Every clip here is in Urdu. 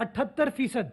78%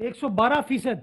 112%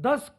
10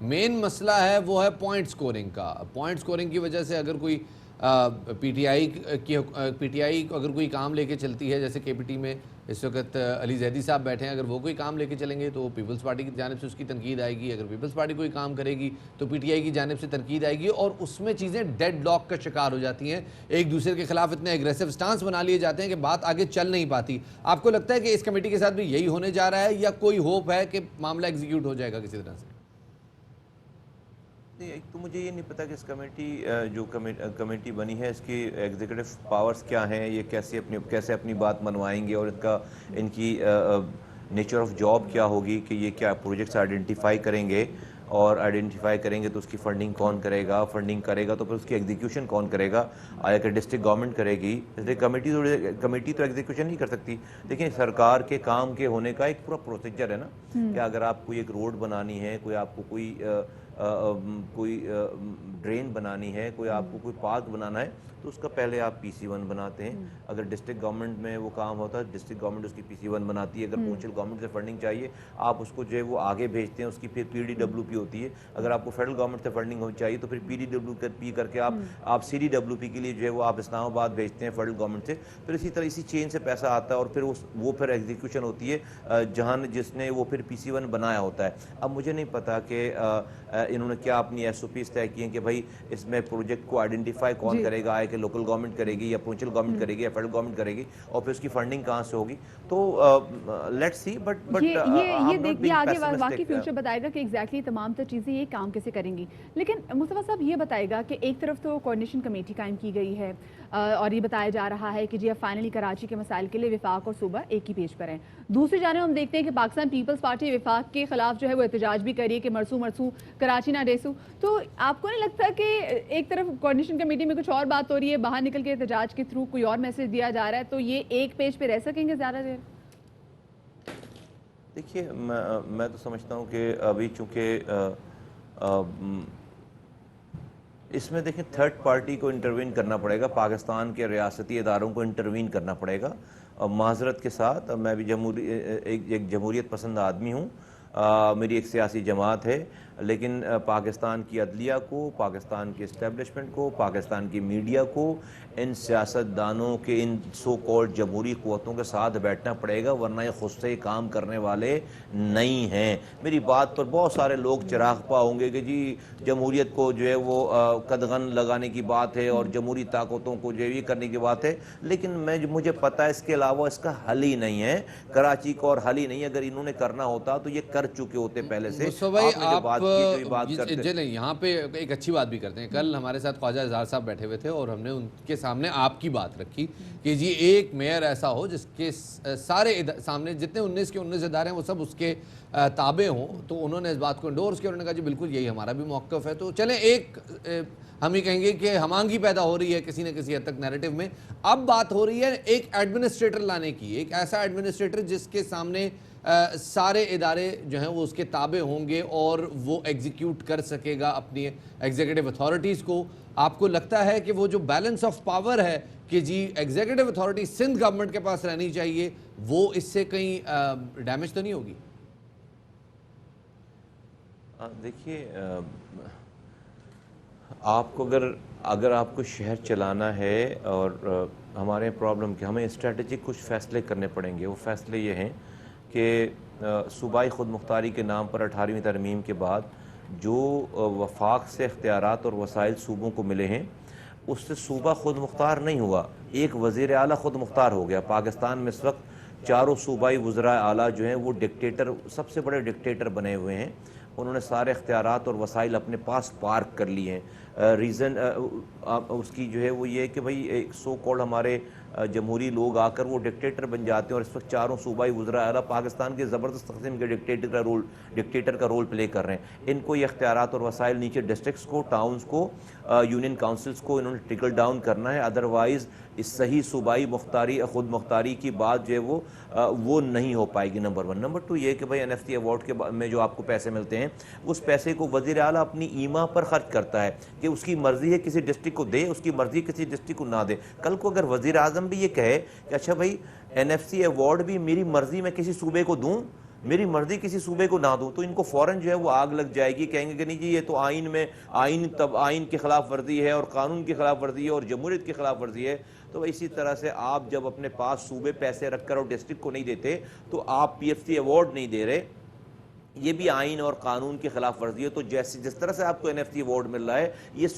مین مسئلہ ہے وہ ہے پوائنٹ سکورنگ کا. پوائنٹ سکورنگ کی وجہ سے اگر کوئی پی ٹی آئی اگر کوئی کام لے کے چلتی ہے, جیسے کے پی ٹی میں اس وقت علی زیدی صاحب بیٹھے ہیں, اگر وہ کوئی کام لے کے چلیں گے تو پیپلز پارٹی کی جانب سے اس کی تنقید آئے گی, اگر پیپلز پارٹی کوئی کام کرے گی تو پی ٹی آئی کی جانب سے تنقید آئے گی, اور اس میں چیزیں ڈیڈ لاک کا شکار ہو جاتی ہیں, ایک دوسرے کے خلاف اتنے ایگریسو سٹانس بنا لیے جاتے ہیں کہ بات آگے چل نہیں پاتی. آپ کو لگتا ہے کہ اس کمیٹی کے ساتھ بھی یہی ہونے جا رہا ہے, یا کوئی ہوپ ہے کہ معاملہ ایگزیکیوٹ ہو جائے گا کسی طرح سے؟ ایک تو مجھے یہ نہیں پتا کہ اس کمیٹی جو کمیٹی بنی ہے اس کی ایگزیکٹو پاورز کیا ہیں, یہ کیسے اپنی بات منوائیں گے, اور ان کی نیچر آف جاب کیا ہوگی, کہ یہ کیا پروجیکٹس آئیڈینٹیفائی کریں گے, اور آئیڈینٹیفائی کریں گے تو اس کی فنڈنگ کون کرے گا, فنڈنگ کرے گا تو پھر اس کی ایگزیکیوشن کون کرے گا, آیا کہ ڈسٹرکٹ گورنمنٹ کرے گی, اس لیے کمیٹی تو ایگزیکیوشن نہیں کر سکتی. دیکھیں سرکار کے کام کے ہونے کا ایک پورا پروسیجر ہے نا, کہ اگر آپ کو ایک روڈ بنانی ہے, کوئی آپ کو کوئی ڈرین بنانی ہے, کوئی آپ کو کوئی پارک بنانا ہے, تو اس کا پہلے آپ پی سی 1 بناتے ہیں. اگر ڈسٹرکٹ گورنمنٹ میں وہ کام ہوتا ہے, ڈسٹرکٹ گورنمنٹ اس کی پی سی 1 بناتی ہے. اگر پونچھل گورنمنٹ سے فنڈنگ چاہیے, آپ اس کو جو ہے وہ آگے بھیجتے ہیں, اس کی پھر پی ڈی ڈبلیو پی ہوتی ہے. اگر آپ کو فیڈرل گورنمنٹ سے فنڈنگ ہونی چاہیے تو پھر پی ڈی ڈبلیو پی کر کے آپ سی ڈی ڈبلیو پی کے لیے جو ہے وہ آپ اسلام آباد بھیجتے ہیں فیڈرل گورنمنٹ سے. پھر اسی طرح اسی چین سے پیسہ آتا ہے, اور پھر وہ پھر ایگزیکیوشن ہوتی ہے جہاں جس نے وہ پھر پی سی 1 بنایا ہوتا ہے. اب مجھے نہیں پتا کہ انہوں نے کیا اپنی ایس او پیز طے کی ہیں کہ بھائی اس میں پروجیکٹ کو آئیڈینٹیفائی کون کرے گا, آئے کہ لوکل گورنمنٹ کرے گی یا پونچل گورنمنٹ کرے گی یا فیڈرل گورنمنٹ کرے گی, اور پھر اس کی فنڈنگ کہاں سے ہوگی. تو لیٹس سی, بٹ یہ دیکھیے آگے واقعی فیوچر بتائے گا کہ ایگزیکٹلی تمام تر چیزیں یہ کام کیسے کریں گی. لیکن مصطفیٰ صاحب یہ بتائے گا کہ ایک طرف تو کوآرڈینیشن کمیٹی قائم کی گئی ہے, اور یہ بتایا جا رہا ہے کہ جی اب فائنلی کراچی کے مسائل کے لیے وفاق اور صوبہ ایک ہی پیج پر ہیں. دوسری جانب ہم دیکھتے ہیں کہ پاکستان پیپلز پارٹی وفاق کے خلاف جو ہے وہ احتجاج بھی کر رہی ہے کہ مرسو کراچی نہ ڈیسو. تو آپ کو نہیں لگتا کہ ایک طرف کوآرڈینیشن کمیٹی میں کچھ اور بات ہو رہی ہے, باہر نکل کے احتجاج کے تھرو کوئی اور میسج دیا جا رہا ہے, تو یہ ایک پیج پہ رہ سکیں گے زیادہ دیر؟ دیکھیے میں تو سمجھتا ہوں کہ ابھی چونکہ اس میں دیکھیں تھرڈ پارٹی کو انٹروین کرنا پڑے گا, پاکستان کے ریاستی اداروں کو انٹروین کرنا پڑے گا. معذرت کے ساتھ میں بھی ایک جمہوریت پسند آدمی ہوں, میری ایک سیاسی جماعت ہے, لیکن پاکستان کی عدلیہ کو, پاکستان کی اسٹیبلشمنٹ کو, پاکستان کی میڈیا کو ان سیاست دانوں کے ان سو کالڈ جمہوری قوتوں کے ساتھ بیٹھنا پڑے گا, ورنہ یہ خود سے کام کرنے والے نہیں ہیں. میری بات پر بہت سارے لوگ چراغ پا ہوں گے کہ جی جمہوریت کو جو ہے وہ قدغن لگانے کی بات ہے, اور جمہوری طاقتوں کو جو ہے یہ کرنے کی بات ہے, لیکن مجھے پتہ ہے اس کے علاوہ اس کا حل ہی نہیں ہے. کراچی کو اور حل ہی نہیں. اگر انہوں نے کرنا ہوتا تو یہ کر چکے ہوتے پہلے سے. نہیں, یہاں پہ ایک اچھی بات بھی کرتے ہیں. کل ہمارے ساتھ خواجہ اظہار صاحب بیٹھے ہوئے تھے, اور ہم نے ان کے سامنے آپ کی بات رکھی کہ جی ایک میئر ایسا ہو جس کے سارے سامنے جتنے 19 کے 19 ادارے ہیں وہ سب اس کے تابع ہوں. تو انہوں نے اس بات کو انڈورس کیا, انہوں نے کہا جی بالکل یہی ہمارا بھی موقف ہے. تو چلیں ایک ہم یہ کہیں گے کہ ہمانگی پیدا ہو رہی ہے کسی نہ کسی حد تک نیریٹو میں. اب بات ہو رہی ہے ایک ایڈمنسٹریٹر لانے کی, ایک ایسا ایڈمنسٹریٹر جس کے سامنے سارے ادارے جو ہیں وہ اس کے تابع ہوں گے, اور وہ ایگزیکیوٹ کر سکے گا اپنی ایگزیکٹو اتھارٹیز کو. آپ کو لگتا ہے کہ وہ جو بیلنس آف پاور ہے کہ جی ایگزیکٹو اتھارٹی سندھ گورنمنٹ کے پاس رہنی چاہیے, وہ اس سے کہیں ڈیمیج تو نہیں ہوگی؟ دیکھیے آپ کو اگر آپ کو شہر چلانا ہے, اور ہمارے پرابلم کہ ہمیں اسٹریٹجک کچھ فیصلے کرنے پڑیں گے. وہ فیصلے یہ ہیں کہ صوبائی خود مختاری کے نام پر 18ویں ترمیم کے بعد جو وفاق سے اختیارات اور وسائل صوبوں کو ملے ہیں, اس سے صوبہ خود مختار نہیں ہوا, ایک وزیر اعلیٰ خود مختار ہو گیا. پاکستان میں اس وقت 4 صوبائی وزراء اعلیٰ جو ہیں وہ ڈکٹیٹر, سب سے بڑے ڈکٹیٹر بنے ہوئے ہیں. انہوں نے سارے اختیارات اور وسائل اپنے پاس پارک کر لیے ہیں. ریزن اس کی جو ہے وہ یہ ہے کہ بھئی ایک سو کالڈ ہمارے جمہوری لوگ آ کر وہ ڈکٹیٹر بن جاتے ہیں, اور اس وقت 4 صوبائی وزراء اعلیٰ پاکستان کے زبردست قسم کے ڈکٹیٹر کا رول پلے کر رہے ہیں. ان کو یہ اختیارات اور وسائل نیچے ڈسٹرکٹس کو, ٹاؤنز کو, یونین کاؤنسلز کو انہوں نے ٹرکل ڈاؤن کرنا ہے. ادروائز اس صحیح صوبائی خود مختاری کی بات جو ہے وہ نہیں ہو پائے گی. نمبر 1. نمبر 2 یہ کہ بھئی NFT ایوارڈ کے میں جو آپ کو پیسے ملتے ہیں, اس پیسے کو وزیر اعلیٰ اپنی ایما پر خرچ کرتا ہے کہ اس کی مرضی ہے کسی ڈسٹرکٹ کو دے, اس کی مرضی کسی ڈسٹرکٹ کو نہ دے. کل کو اگر وزیر اعظم بھی یہ کہے کہ اچھا بھئی NFC ایوارڈ بھی میری مرضی میں کسی صوبے کو دوں, میری مرضی کسی صوبے کو نہ دوں تو ان کو فوراً جو ہے وہ آگ لگ جائے گی, کہیں گے کہ نہیں جی یہ تو آئین میں آئین کی خلاف ورزی ہے اور قانون کی خلاف ورزی ہے اور جمہوریت کی خلاف ورزی ہے. تو اسی طرح سے آپ جب اپنے پاس صوبے پیسے رکھ کر اور ڈسٹرکٹ کو نہیں دیتے تو آپ پی ایف سی ایوارڈ نہیں دے رہے, یہ بھی آئین اور قانون کی خلاف ورزی ہے. تو جس طرح سے آپ کو این ایف سی ایوارڈ مل رہا ہے, یہ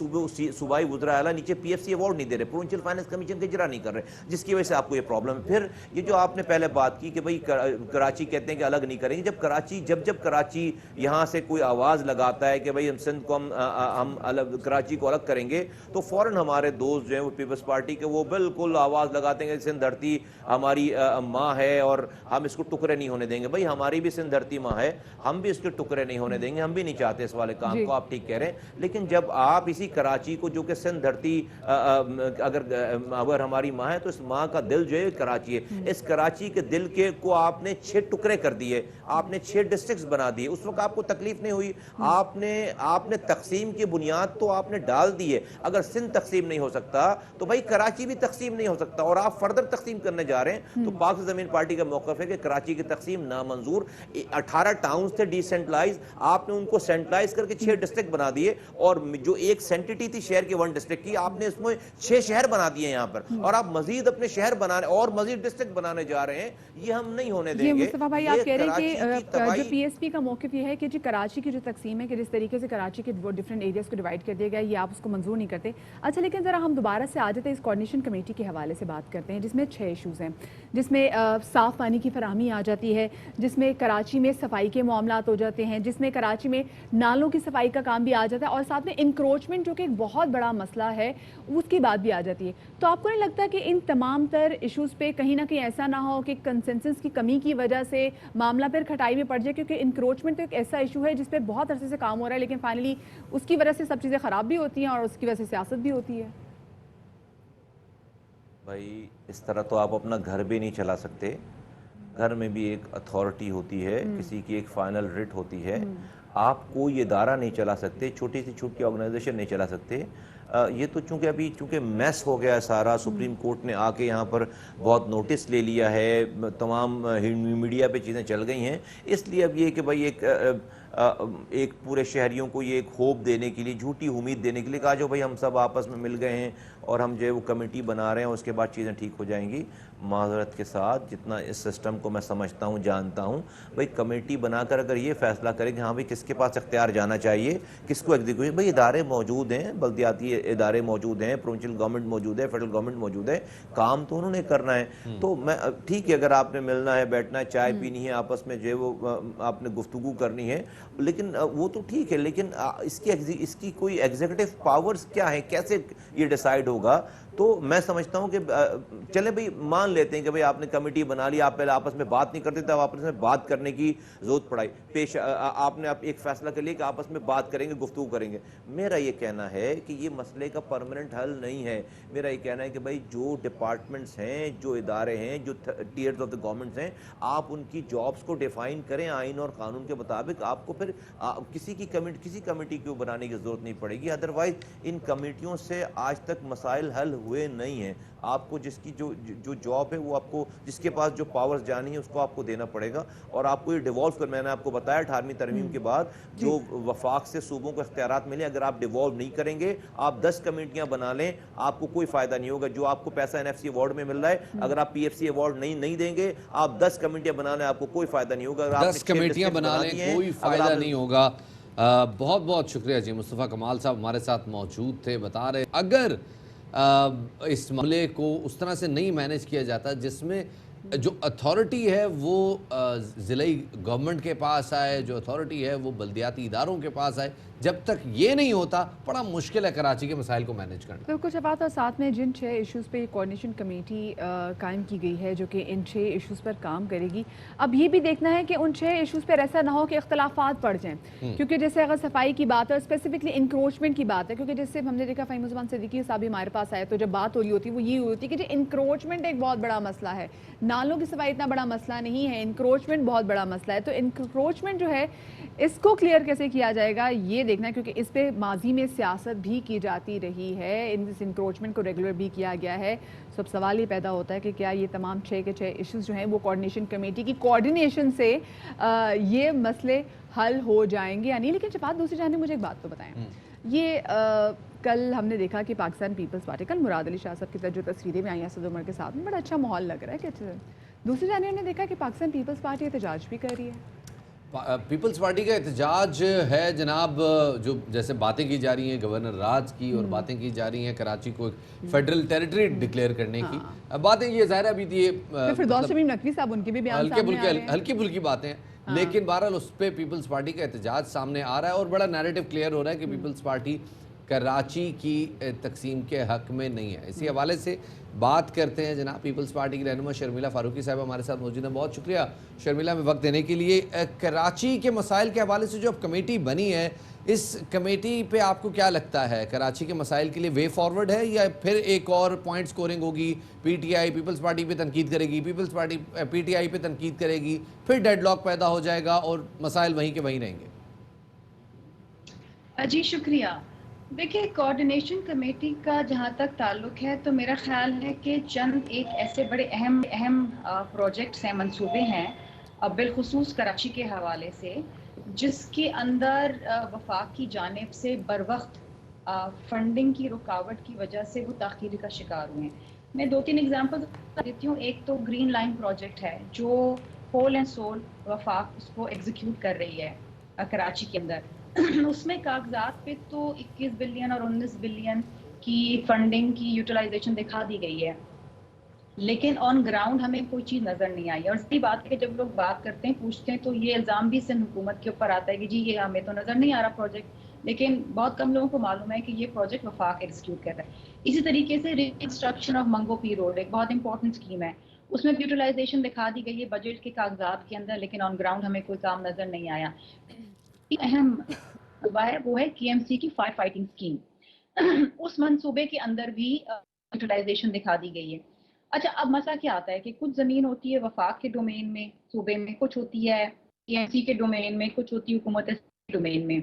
صوبائی وزراء اعلیٰ نیچے پی ایف سی ایوارڈ نہیں دے رہے, پروونشل فائنانس کمیشن کا اجرا نہیں کر رہے, جس کی وجہ سے آپ کو یہ پرابلم ہے. پھر یہ جو آپ نے پہلے بات کی کہ بھئی کراچی کہتے ہیں کہ الگ نہیں کریں گے, جب کراچی یہاں سے کوئی آواز لگاتا ہے کہ بھئی ہم سندھ کو ہم کراچی کو الگ کریں گے, تو فوراً ہمارے دوست جو ہیں وہ پیپلز پارٹی کے وہ بالکل آواز لگاتے ہیں کہ سندھ دھرتی ہماری ماں ہے اور ہم اس کو ٹکڑے نہیں ہونے دیں گے. بھئی ہماری بھی سندھ دھرتی ماں ہے, ہم بھی اس کے ٹکڑے نہیں ہونے دیں گے, ہم بھی نہیں چاہتے اس والے کام کو, آپ ٹھیک کہہ رہے ہیں. لیکن جب آپ اسی کراچی کو جو کہ سندھ دھرتی اگر ہماری ماں ہے تو اس ماں کا دل جو ہے کراچی ہے, اس کراچی کے دل کے کو آپ نے 6 ٹکڑے کر دیے, آپ نے 6 ڈسٹرکٹس بنا دیے. اس وقت آپ کو تکلیف نہیں ہوئی, آپ نے تقسیم کی بنیاد تو آپ نے ڈال دی ہے. اگر سندھ تقسیم نہیں ہو سکتا تو بھائی کراچی بھی تقسیم نہیں ہو سکتا, اور آپ فردر تقسیم کرنے جا رہے ہیں. تو پاک زمین پارٹی کا موقف ہے کہ کراچی کی تقسیم نامنظور. 18 ٹاؤنز تھے ڈیسینٹرلائز, آپ نے ان کو سینٹرلائز کر کے 6 ڈسٹرکٹ بنا دیے, اور جو ایک سینٹیٹی تھی شہر کے 1 ڈسٹرکٹ کی, آپ نے اس میں 6 شہر بنا دیے یہاں پر, اور آپ مزید اپنے شہر بنانے اور مزید ڈسٹرکٹ بنانے جا رہے ہیں. یہ ہم نہیں ہونے دیں گے. مصطفیٰ بھائی آپ کہہ رہے ہیں کہ جو پی ایس پی کا موقف یہ ہے کہ جی کراچی کی جو تقسیم ہے کہ جس طریقے سے کراچی کے وہ ڈفرینٹ ایریاز کو ڈیوائڈ کر دیا گیا, یہ آپ اس کو منظور نہیں کرتے. اچھا لیکن ذرا ہم دوبارہ سے آ جاتے ہیں اس کوارڈینیشن کمیٹی کے حوالے سے بات کرتے ہیں, جس میں 6 ایشوز ہیں, جس میں صاف پانی کی فراہمی آ جاتی ہے, جس میں کراچی میں صفائی کے معاملات ہو جاتے ہیں, جس میں کراچی میں نالوں کی صفائی کا کام بھی آ جاتا ہے, اور ساتھ میں انکروچمنٹ جو کہ ایک بہت بڑا مسئلہ ہے اس کی بات بھی آ جاتی ہے. تو آپ کو نہیں لگتا کہ ان تمام تر ایشوز پہ کہیں نہ کہیں ایسا نہ ہو کہ کنسنسس کی کمی کی وجہ سے معاملہ پھر کھٹائی میں پڑ جائے, کیونکہ انکروچمنٹ تو ایک ایسا ایشو ہے جس پہ بہت عرصے سے کام ہو رہا ہے, لیکن فائنلی اس کی وجہ سے سب چیزیں خراب بھی ہوتی ہیں اور اس کی وجہ سے سیاست بھی ہوتی ہے. بھائی اس طرح تو آپ اپنا گھر بھی نہیں چلا سکتے. گھر میں بھی ایک اتھارٹی ہوتی ہے, کسی کی ایک فائنل ریٹ ہوتی ہے. آپ کوئی ادارہ نہیں چلا سکتے, چھوٹی سی چھوٹی آرگنائزیشن نہیں چلا سکتے. یہ تو چونکہ میس ہو گیا ہے سارا, سپریم کورٹ نے آ کے یہاں پر بہت نوٹس لے لیا ہے, تمام میڈیا پہ چیزیں چل گئی ہیں, اس لیے اب یہ کہ بھائی ایک پورے شہریوں کو یہ ایک ہوپ دینے کے لیے, جھوٹی امید دینے کے لیے کہا جو بھائی ہم سب آپس میں مل گئے ہیں اور ہم جو ہے وہ کمیٹی بنا رہے ہیں, اس کے بعد چیزیں ٹھیک ہو جائیں گی. معذرت کے ساتھ جتنا اس سسٹم کو میں سمجھتا ہوں, جانتا ہوں, بھائی کمیٹی بنا کر اگر یہ فیصلہ کرے کہ ہاں بھائی کس کے پاس اختیار جانا چاہیے, کس کو ایگزیکیوشن, بھائی ادارے موجود ہیں, بلدیاتی ادارے موجود ہیں, پروونشل گورنمنٹ موجود ہے, فیڈرل گورنمنٹ موجود ہے, کام تو انہوں نے کرنا ہے. تو میں ٹھیک ہے اگر آپ نے ملنا ہے, بیٹھنا ہے, چائے پینی ہے, آپس میں جو ہے وہ آپ نے گفتگو کرنی ہے, لیکن وہ تو ٹھیک ہے, لیکن اس کی کوئی ایگزیکٹو پاورز کیا ہیں, کیسے یہ ڈیسائیڈ ہوگا. تو میں سمجھتا ہوں کہ چلے بھئی مان لیتے ہیں کہ بھئی آپ نے کمیٹی بنا لی, آپ پہلے آپس میں بات نہیں کرتے تھے, اب آپس میں بات کرنے کی ضرورت پڑائی, آپ نے ایک فیصلہ کر لیا کہ آپس میں بات کریں گے, گفتگو کریں گے. میرا یہ کہنا ہے کہ یہ مسئلے کا پرماننٹ حل نہیں ہے. میرا یہ کہنا ہے کہ بھئی جو ڈپارٹمنٹس ہیں, جو ادارے ہیں, جو ٹیئرز آف دا گورنمنٹس ہیں, آپ ان کی جابس کو ڈیفائن کریں آئین اور قانون کے مطابق. آپ کو پھر کسی کمیٹی کو بنانے کی ضرورت نہیں پڑے گی. ادروائز ان کمیٹیوں سے آج تک مسائل حل ہوئے نہیں ہیں. آپ کو جس کی جو جاب ہے وہ آپ کو, جس کے پاس جو پاورز جانی ہے اس کو آپ کو دینا پڑے گا, اور آپ کو یہ ڈیوالو کر, میں نے آپ کو بتایا 18ویں ترمیم کے بعد جو وفاق سے صوبوں کو اختیارات ملے, اگر آپ ڈیوالو نہیں کریں گے, آپ 10 کمیٹیاں بنا لیں, آپ کو کوئی فائدہ نہیں ہوگا. جو آپ کو پیسہ این ایف سی ایوارڈ میں مل رہا ہے, اگر آپ پی ایف سی ایوارڈ نہیں دیں گے, آپ 10 کمیٹیاں بنا لیں, آپ کو کوئی فائدہ نہیں ہوگا. 10 کمیٹیاں بنا لیں, کوئی فائدہ نہیں ہوگا. بہت بہت شکریہ جی. مصطفیٰ کمال صاحب ہمارے ساتھ موجود تھے, بتا رہے اگر اس معاملے کو اس طرح سے نہیں مینیج کیا جاتا جس میں جو اتھارٹی ہے وہ ضلعی گورنمنٹ کے پاس آئے, جو اتھارٹی ہے وہ بلدیاتی اداروں کے پاس آئے, جب تک یہ نہیں ہوتا بڑا مشکل ہے کراچی کے مسائل کو مینیج کرنا. تو کچھ بات, اور ساتھ میں جن 6 ایشوز پہ کوارڈینیشن کمیٹی قائم کی گئی ہے جو کہ ان 6 ایشوز پر کام کرے گی, اب یہ بھی دیکھنا ہے کہ ان 6 ایشوز پر ایسا نہ ہو کہ اختلافات پڑ جائیں. کیونکہ جیسے اگر صفائی کی بات ہے, اسپیسیفکلی انکروچمنٹ کی بات ہے, کیونکہ جس سے ہم نے دیکھا فہیم الزمان صدیقی صاحب ہمارے پاس آئے, تو جب بات ہو رہی ہوتی ہے وہ یہ ہوتی ہے کہ جو انکروچمنٹ ایک بہت بڑا مسئلہ ہے. نالوں کی صفائی اتنا بڑا مسئلہ نہیں ہے, انکروچمنٹ بہت بڑا مسئلہ ہے. تو انکروچمنٹ جو ہے اس کو کلیئر کیسے کیا جائے گا, یہ دیکھنا ہے کیونکہ اس پہ ماضی میں سیاست بھی کی جاتی رہی ہے, اس انکروچمنٹ کو ریگولر بھی کیا گیا ہے. سب سوال یہ پیدا ہوتا ہے کہ کیا یہ تمام 6 کے 6 ایشوز جو ہیں وہ کوارڈینیشن کمیٹی کی کوارڈینیشن سے یہ مسئلے حل ہو جائیں گے یا نہیں. لیکن شفاعت دوسری جانب مجھے ایک بات تو بتائیں, یہ کل ہم نے دیکھا کہ پاکستان پیپلز پارٹی, کل مراد علی شاہ صاحب کی جو تصویریں میں آئی اسد عمر کے ساتھ میں, بڑا اچھا ماحول لگ رہا ہے کہ دوسری جانب ہم نے دیکھا کہ پاکستان پیپلز پارٹی احتجاج بھی کر رہی ہے. پیپلز پارٹی کا احتجاج ہے جناب, جو جیسے باتیں کی جا رہی ہیں گورنر راج کی, اور باتیں کی جا رہی ہیں کراچی کو فیڈرل ٹیریٹری ڈکلیئر کرنے کی باتیں, یہ ظاہر ہے ابھی یہ فردوس شمیم نقوی صاحب ان کے بھی بیان سامنے آ رہے ہیں, ہلکی پھلکی باتیں ہیں, لیکن بہرحال اس پہ پیپلز پارٹی کا احتجاج سامنے آ رہا ہے, اور بڑا نیریٹو کلیئر ہو رہا ہے کہ پیپلز پارٹی کراچی کی تقسیم کے حق میں نہیں ہے. اسی حوالے سے بات کرتے ہیں جناب پیپلز پارٹی کی رہنما شرمیلہ فاروقی صاحب ہمارے ساتھ موجود ہیں. بہت شکریہ شرمیلہ میں وقت دینے کے لیے. کراچی کے مسائل کے حوالے سے جو اب کمیٹی بنی ہے, اس کمیٹی پہ آپ کو کیا لگتا ہے, کراچی کے مسائل کے لیے وے فارورڈ ہے, یا پھر ایک اور پوائنٹ سکورنگ ہوگی, P T I Peoples Party پہ تنقید کرے گی, Peoples Party P T I پہ تنقید کرے گی, پھر ڈیڈ لاک پیدا ہو جائے گا اور مسائل وہیں کے وہیں رہیں گے؟ جی شکریہ. دیکھیں کوارڈینیشن کمیٹی کا جہاں تک تعلق ہے تو میرا خیال ہے کہ چند ایک ایسے بڑے اہم پروجیکٹس ہیں, منصوبے ہیں, بالخصوص کراچی کے حوالے سے, جس کے اندر وفاق کی جانب سے بروقت فنڈنگ کی رکاوٹ کی وجہ سے وہ تاخیر کا شکار ہوئے ہیں. میں 2-3 ایگزامپل دیتی ہوں. ایک تو گرین لائن پروجیکٹ ہے جو ہول اینڈ سول وفاق اس کو ایگزیکیوٹ کر رہی ہے کراچی کے اندر. اس میں کاغذات پہ تو 21 بلین اور 19 بلین کی فنڈنگ کی یوٹیلائزیشن دکھا دی گئی ہے, لیکن آن گراؤنڈ ہمیں کوئی چیز نظر نہیں آئی. اور صحیح بات ہے کہ جب لوگ بات کرتے ہیں, پوچھتے ہیں, تو یہ الزام بھی سندھ حکومت کے اوپر آتا ہے کہ جی یہ ہمیں تو نظر نہیں آ رہا پروجیکٹ, لیکن بہت کم لوگوں کو معلوم ہے کہ یہ پروجیکٹ وفاق ایگزیکیوٹ کر رہا ہے. اسی طریقے سے reconstruction of Mangu P road ایک بہت امپورٹنٹ اسکیم ہے, اس میں یوٹیلائزیشن دکھا دی گئی ہے بجٹ کے کاغذات کے اندر, لیکن آن گراؤنڈ ہمیں کوئی کام نظر نہیں آیا. اہم وہ ہے کی ایم سی کی فائر فائٹنگ اسکیم. اس منصوبے کے اندر بھی یوٹیلائزیشن دکھا دی گئی ہے. اچھا اب مسئلہ کیا آتا ہے کہ کچھ زمین ہوتی ہے وفاق کے ڈومین میں, صوبے میں, کچھ ہوتی ہے کی ایم سی کے ڈومین میں, کچھ ہوتی ہے حکومت کے ڈومین میں.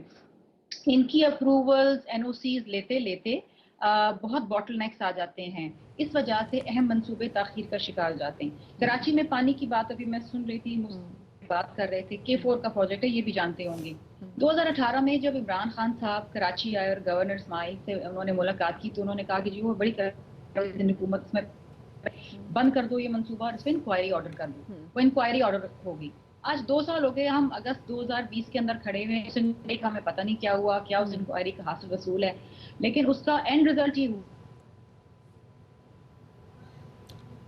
ان کی اپروولز این او سیز لیتے لیتے بہت باٹل نیکس آ جاتے ہیں. اس وجہ سے اہم منصوبے تاخیر کا شکار ہو جاتے ہیں. کراچی میں پانی کی بات ابھی میں سن رہی تھی, بات کر رہے تھے, K4 کا پروجیکٹ ہے, یہ بھی جانتے ہوں گے. 2018 میں جب عمران خان صاحب کراچی آئے اور گورنر اسماعیل سے انہوں نے ملاقات کی, تو انہوں نے کہا کہ جی وہ بڑی حکومت اس میں بند کر دو یہ منصوبہ, اور اس پہ انکوائری آرڈر کر دو. وہ انکوائری آرڈر ہوگی. آج 2 سال ہو گئے, ہم اگست 2020 کے اندر کھڑے ہوئے, اس انکوائری کا ہمیں پتہ نہیں کیا ہوا, کیا اس انکوائری کا حاصل وصول ہے, لیکن اس کا اینڈ ریزلٹ یہ ہوا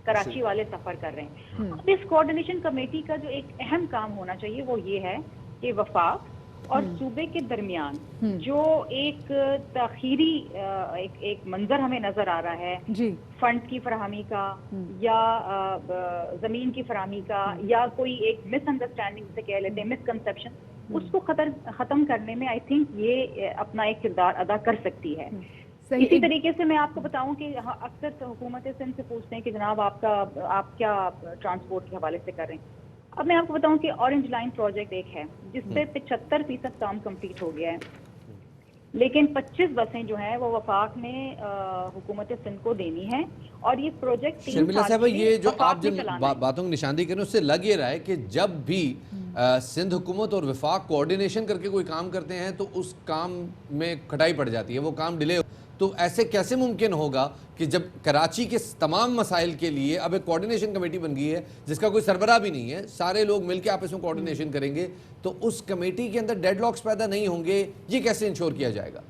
کراچی والے سفر کر رہے ہیں. اب اس کوارڈینیشن کمیٹی کا جو ایک اہم کام ہونا چاہیے وہ یہ ہے کہ وفاق اور صوبے کے درمیان جو ایک تاخیری ایک منظر ہمیں نظر آ رہا ہے فنڈ کی فراہمی کا یا زمین کی فراہمی کا یا کوئی ایک مس انڈرسٹینڈنگ جسے کہہ لیتے ہیں, مس کنسپشن, اس کو ختم کرنے میں آئی تھنک یہ اپنا ایک کردار ادا کر سکتی ہے. اسی طریقے سے میں آپ کو بتاؤں کہ اکثر حکومت سندھ سے پوچھتے ہیں کہ جناب آپ کیا ٹرانسپورٹ کے حوالے سے کر رہے ہیں. اب میں آپ کو بتاؤں کہ اورنج لائن پروجیکٹ ایک ہے جس پہ 75% کام کمپلیٹ ہو گیا ہے, لیکن 25 بسیں جو ہیں وہ وفاق نے حکومت سندھ کو دینی ہے, اور یہ پروجیکٹ شرمیلہ صاحبہ یہ جو آپ جن باتوں کی نشاندہی کریں اس سے لگ یہ رہا ہے کہ جب بھی سندھ حکومت اور وفاق کوارڈینیشن کر کے کوئی کام کرتے ہیں تو اس کام میں کھٹائی پڑ جاتی ہے, وہ کام ڈیلے. تو ایسے کیسے ممکن ہوگا کہ جب کراچی کے تمام مسائل کے لیے اب ایک کوارڈینیشن کمیٹی بن گئی ہے جس کا کوئی سربراہ بھی نہیں ہے, سارے لوگ مل کے آپس میں کوارڈینیشن کریں گے, تو اس کمیٹی کے اندر ڈیڈ لاکس پیدا نہیں ہوں گے, یہ کیسے انشور کیا جائے گا؟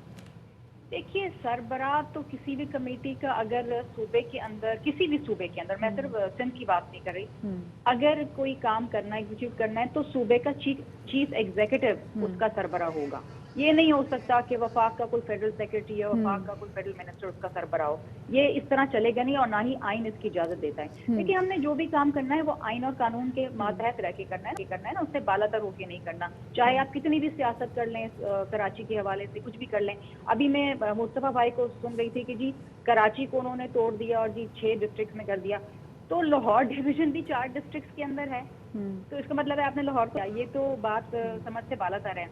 دیکھیے سربراہ تو کسی بھی کمیٹی کا اگر صوبے کے اندر, کسی بھی صوبے کے اندر, میں صرف سندھ کی بات نہیں کر رہی, اگر کوئی کام کرنا ہے, ایگزیکیوٹ کرنا ہے, تو صوبے کا چیف ایگزیکٹو اس کا سربراہ ہوگا. یہ نہیں ہو سکتا کہ وفاق کا کوئی فیڈرل سیکرٹری یا وفاق کا کوئی فیڈرل منسٹر اس کا سربراہ ہو. یہ اس طرح چلے گا نہیں, اور نہ ہی آئین اس کی اجازت دیتا ہے. لیکن ہم نے جو بھی کام کرنا ہے وہ آئین اور قانون کے ماتحت رہ کے کرنا ہے نا, اس سے بالا تر ہو کے نہیں کرنا. چاہے آپ کتنی بھی سیاست کر لیں, کراچی کے حوالے سے کچھ بھی کر لیں. ابھی میں مصطفیٰ بھائی کو سن رہی تھی کہ جی کراچی کو انہوں نے توڑ دیا اور جی 6 ڈسٹرکٹ میں کر دیا, تو لاہور ڈویژن بھی 4 ڈسٹرکٹس کے اندر ہے, تو اس کا مطلب ہے آپ نے لاہور کو, یہ تو بات سمجھ سے بالا تر ہے.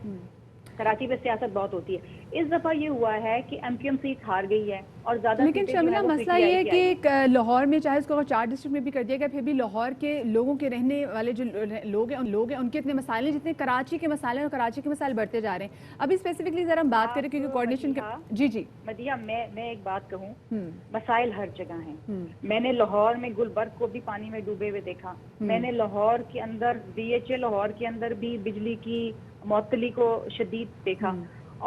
کراچی میں سیاست بہت ہوتی ہے. اس دفعہ یہ ہوا ہے کہ MQM سیٹ ہار گئی ہے اور زیادہ لیکن شمیلہ مسئلہ یہ ہے کہ لاہور میں چاہے اس کو 4 ڈسٹرکٹ میں بھی کر دیا گیا، پھر بھی لاہور کے لوگوں کے رہنے والے جو لوگ ہیں ان کے اتنے مسائل ہیں جتنے کراچی کے مسائل ہیں، اور کراچی کے مسائل بڑھتے جا رہے ہیں. ابھی اسپیسیفکلی ذرا ہم بات کریں کیونکہ کوارڈینیشن کے جی مدیحہ میں ایک بات کہوں، مسائل ہر جگہ ہیں. میں نے لاہور میں گلبرگ کو بھی پانی میں ڈوبے ہوئے دیکھا. میں نے لاہور کے اندر DHA لاہور کے اندر بھی بجلی کی معطلی کو شدید دیکھا.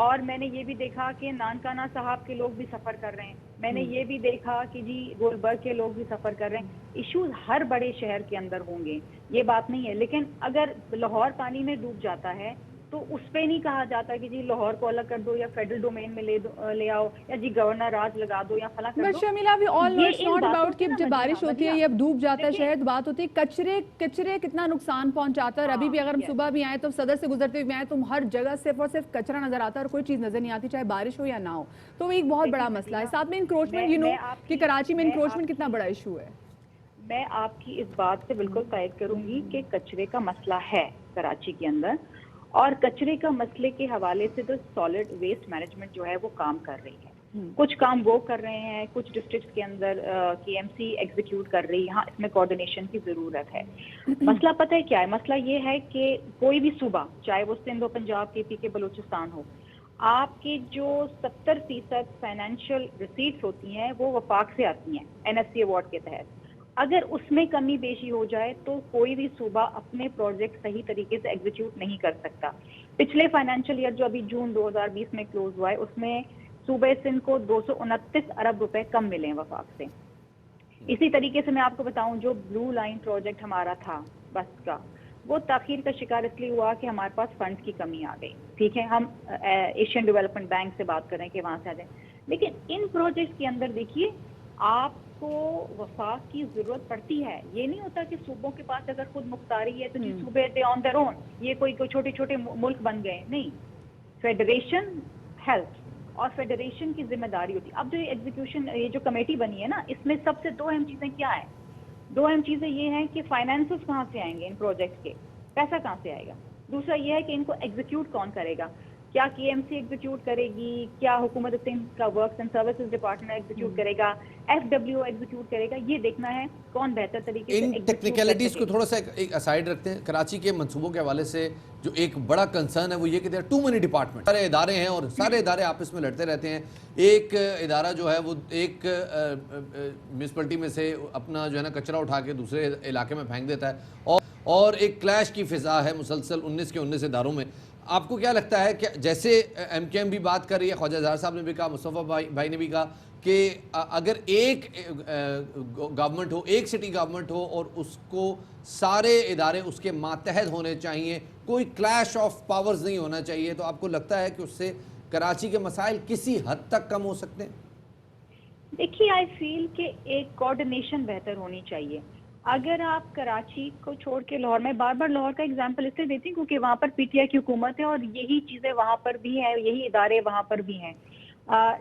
اور میں نے یہ بھی دیکھا کہ نانکانہ صاحب کے لوگ بھی سفر کر رہے ہیں. میں نے یہ بھی دیکھا کہ جی گلبرگ کے لوگ بھی سفر کر رہے ہیں. ایشوز ہر بڑے شہر کے اندر ہوں گے، یہ بات نہیں ہے. لیکن اگر لاہور پانی میں ڈوب جاتا ہے تو اس پہ نہیں کہا جاتا کہ جی لاہور کو الگ کر دو یا فیڈرل ڈومین میں لے آؤ یا جی گورنر راج لگا دو یا فلاں کر دو. بٹ شمیلہ ابھی آل ناٹ اباؤٹ کہ جب بارش ہوتی ہے یا ڈوب جاتا ہے شہر، بات ہوتی ہے کچرے کتنا نقصان پہنچاتا ہے. اور ابھی بھی اگر ہم صبح بھی آئیں تو صدر سے گزرتے ہوئے آئیں تو ہر جگہ صرف اور صرف کچرا نظر آتا ہے اور کوئی چیز نظر نہیں آتی، چاہے بارش ہو یا نہ ہو. تو وہ ایک بہت بڑا مسئلہ ہے. ساتھ میں انکروچمنٹ، یو نو کہ کراچی میں انکروچمنٹ کتنا بڑا ایشو ہے. میں آپ کی اس بات سے بالکل تائید کروں گی کہ کچرے کا مسئلہ ہے کراچی کے اندر، اور کچرے کا مسئلے کے حوالے سے تو سالڈ ویسٹ مینجمنٹ جو ہے وہ کام کر رہی ہے. کچھ کام وہ کر رہے ہیں، کچھ ڈسٹرکٹس کے اندر KMC ایگزیکیوٹ کر رہی ہے. ہاں اس میں کوارڈینیشن کی ضرورت ہے. مسئلہ پتہ ہے کیا ہے؟ مسئلہ یہ ہے کہ کوئی بھی صوبہ، چاہے وہ سندھ ہو، پنجاب، KP کے بلوچستان ہو، آپ کی جو 70% فائنینشیل ریسیٹس ہوتی ہیں وہ وفاق سے آتی ہیں NFC ایوارڈ کے تحت. اگر اس میں کمی بیشی ہو جائے تو کوئی بھی صوبہ اپنے پروجیکٹ صحیح طریقے سے ایگزیکیوٹ نہیں کر سکتا. پچھلے فائنینشیل ایئر جو ابھی جون 2020 میں کلوز ہوا ہے، اس میں صوبہ سندھ کو 229 ارب روپے کم ملے ہیں وفاق سے. اسی طریقے سے میں آپ کو بتاؤں، جو بلو لائن پروجیکٹ ہمارا تھا بس کا، وہ تاخیر کا شکار اس لیے ہوا کہ ہمارے پاس فنڈز کی کمی آ گئی. ٹھیک ہے، ہم ایشین ڈیولپمنٹ بینک سے بات کریں کہ وہاں سے آ جائیں، لیکن ان پروجیکٹس کے اندر دیکھیے آپ کو وفاق کی ضرورت پڑتی ہے. یہ نہیں ہوتا کہ صوبوں کے پاس اگر خود مختاری ہے تو جی صوبے دے آن دیئر اون، یہ کوئی چھوٹے چھوٹے ملک بن گئے. نہیں، فیڈریشن ہیلپ اور فیڈریشن کی ذمہ داری ہوتی ہے. اب جو ایگزیکیوشن یہ جو کمیٹی بنی ہے نا، اس میں سب سے 2 اہم چیزیں کیا ہیں؟ 2 اہم چیزیں یہ ہیں کہ فائنینسز کہاں سے آئیں گے ان پروجیکٹ کے، پیسہ کہاں سے آئے گا. دوسرا یہ ہے کہ ان کو ایگزیکیوٹ کون کرے گا. کیا KMC ایگزیکیوٹ کرے گی، کیا حکومت سندھ کا works and services department execute کرے گا، FWO ایگزیکیوٹ کرے گا. یہ دیکھنا ہے کون بہتر طریقے سے ان ٹیکنیکلٹیز کو تھوڑا سا ایک اسائڈ رکھتے ہیں. کراچی کے منصوبوں کے حوالے سے جو ایک بڑا کنسرن ہے وہ یہ کہ دیر ٹو مینی ڈپارٹمنٹ، سارے ادارے ہیں اور سارے ادارے آپس میں لڑتے رہتے ہیں. ایک ادارہ جو ہے وہ ایک میونسپلٹی میں سے اپنا جو ہے نا کچرا اٹھا کے دوسرے علاقے میں پھینک دیتا ہے اور ایک کلیش کی فضا ہے مسلسل 19 کے 19 اداروں میں. آپ کو کیا لگتا ہے کہ جیسے MKM بھی بات کر رہی ہے، خواجہ اظہار صاحب نے بھی کہا، مصطفیٰ بھائی نے بھی کہا کہ اگر ایک گورنمنٹ ہو، ایک سٹی گورنمنٹ ہو اور اس کو سارے ادارے اس کے ماتحت ہونے چاہیے، کوئی کلیش آف پاورز نہیں ہونا چاہیے، تو آپ کو لگتا ہے کہ اس سے کراچی کے مسائل کسی حد تک کم ہو سکتے ہیں؟ دیکھیے آئی فیل کہ ایک کوارڈینیشن بہتر ہونی چاہیے. اگر آپ کراچی کو چھوڑ کے لاہور، میں بار بار لاہور کا ایگزامپل اس لیے دیتی ہوں کیونکہ وہاں پر PTI کی حکومت ہے اور یہی چیزیں وہاں پر بھی ہیں، یہی ادارے وہاں پر بھی ہیں،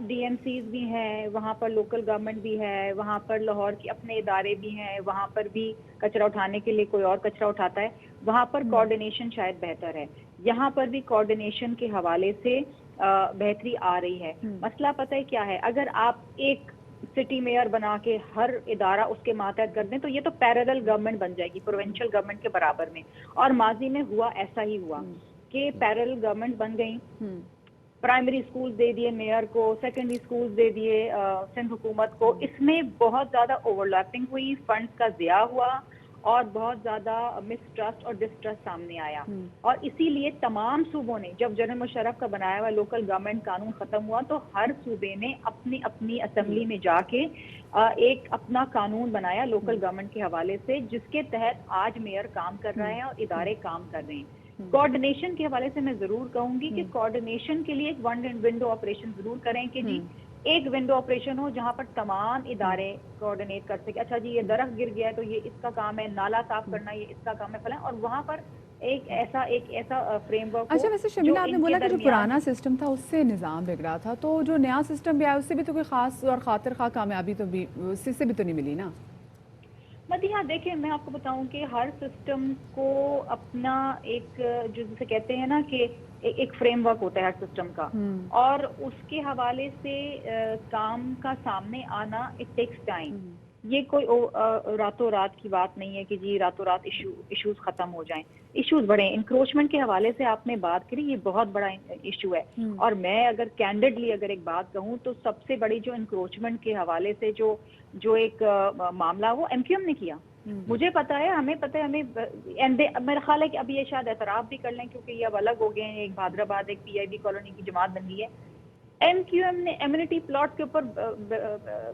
DMCs بھی ہیں وہاں پر، لوکل گورنمنٹ بھی ہے وہاں پر، لاہور کے اپنے ادارے بھی ہیں وہاں پر بھی. کچرا اٹھانے کے لیے کوئی اور کچرا اٹھاتا ہے، وہاں پر کوارڈینیشن شاید بہتر ہے. یہاں پر بھی کوارڈینیشن کے حوالے سے بہتری آ رہی ہے. مسئلہ پتہ ہے کیا ہے؟ اگر آپ ایک سٹی میئر بنا کے ہر ادارہ اس کے ماتحت کر دیں تو یہ تو پیرالل گورنمنٹ بن جائے گی، پروونشل گورنمنٹ کے برابر میں. اور ماضی میں ہوا ایسا ہی ہوا کہ پیرالل گورنمنٹ بن گئی. پرائمری سکولز دے دیے میئر کو، سیکنڈری سکولز دے دیے سندھ حکومت کو. اس میں بہت زیادہ اوور لیپنگ ہوئی، فنڈز کا ضیاع ہوا اور بہت زیادہ مسٹرسٹ اور ڈسٹرسٹ سامنے آیا. اور اسی لیے تمام صوبوں نے، جب جنرل مشرف کا بنایا ہوا لوکل گورنمنٹ قانون ختم ہوا تو ہر صوبے نے اپنی اپنی اسمبلی میں جا کے ایک اپنا قانون بنایا لوکل گورنمنٹ کے حوالے سے، جس کے تحت آج میئر کام کر رہے ہیں اور ادارے کام کر رہے ہیں. کوارڈینیشن کے حوالے سے میں ضرور کہوں گی کہ کوارڈینیشن کے لیے ایک ون ونڈو آپریشن ضرور کریں کہ جی ایک ونڈو آپریشن ہو جہاں پر تمام ادارے کوارڈینیٹ کر سکے. اچھا جی یہ درخت گر گیا ہے تو یہ اس کا کام ہے، نالا صاف کرنا یہ اس کا کام ہے فلاں، اور وہاں پر ایک ایسا فریم ورک. اچھا ویسے شمیلہ آپ نے بولا کہ جو پرانا سسٹم تھا اس سے نظام بگڑا تھا، تو جو نیا سسٹم بھی آیا اس سے بھی تو کوئی خاص اور خاطر خواہ کامیابی تو بھی اس سے بھی تو نہیں ملی نا؟ مدیحہ دیکھیں میں آپ کو بتاؤں کہ ہر سسٹم کو اپنا ایک جو جسے کہتے ہیں نا کہ ایک فریم ورک ہوتا ہے ہر سسٹم کا، اور اس کے حوالے سے کام کا سامنے آنا اٹ ٹیکس ٹائم. یہ کوئی راتوں رات کی بات نہیں ہے کہ جی راتوں رات ایشوز ختم ہو جائیں. ایشوز بڑے ہیں. انکروچمنٹ کے حوالے سے آپ نے بات کری، یہ بہت بڑا ایشو ہے. اور میں اگر کینڈیڈلی اگر ایک بات کہوں تو سب سے بڑی جو انکروچمنٹ کے حوالے سے جو ایک معاملہ وہ ایم کیو ایم نے کیا. مجھے پتا ہے، ہمیں پتا ہے، ہمیں میرا خیال ہے کہ ابھی یہ شاید اعتراف بھی کر لیں کیونکہ یہ اب الگ ہو گئے ہیں. ایک بھادر آباد ایک پی آئی بی کالونی کی جماعت بن گئی ہے. ایم کیو ایم نے ایمینٹی پلاٹ کے اوپر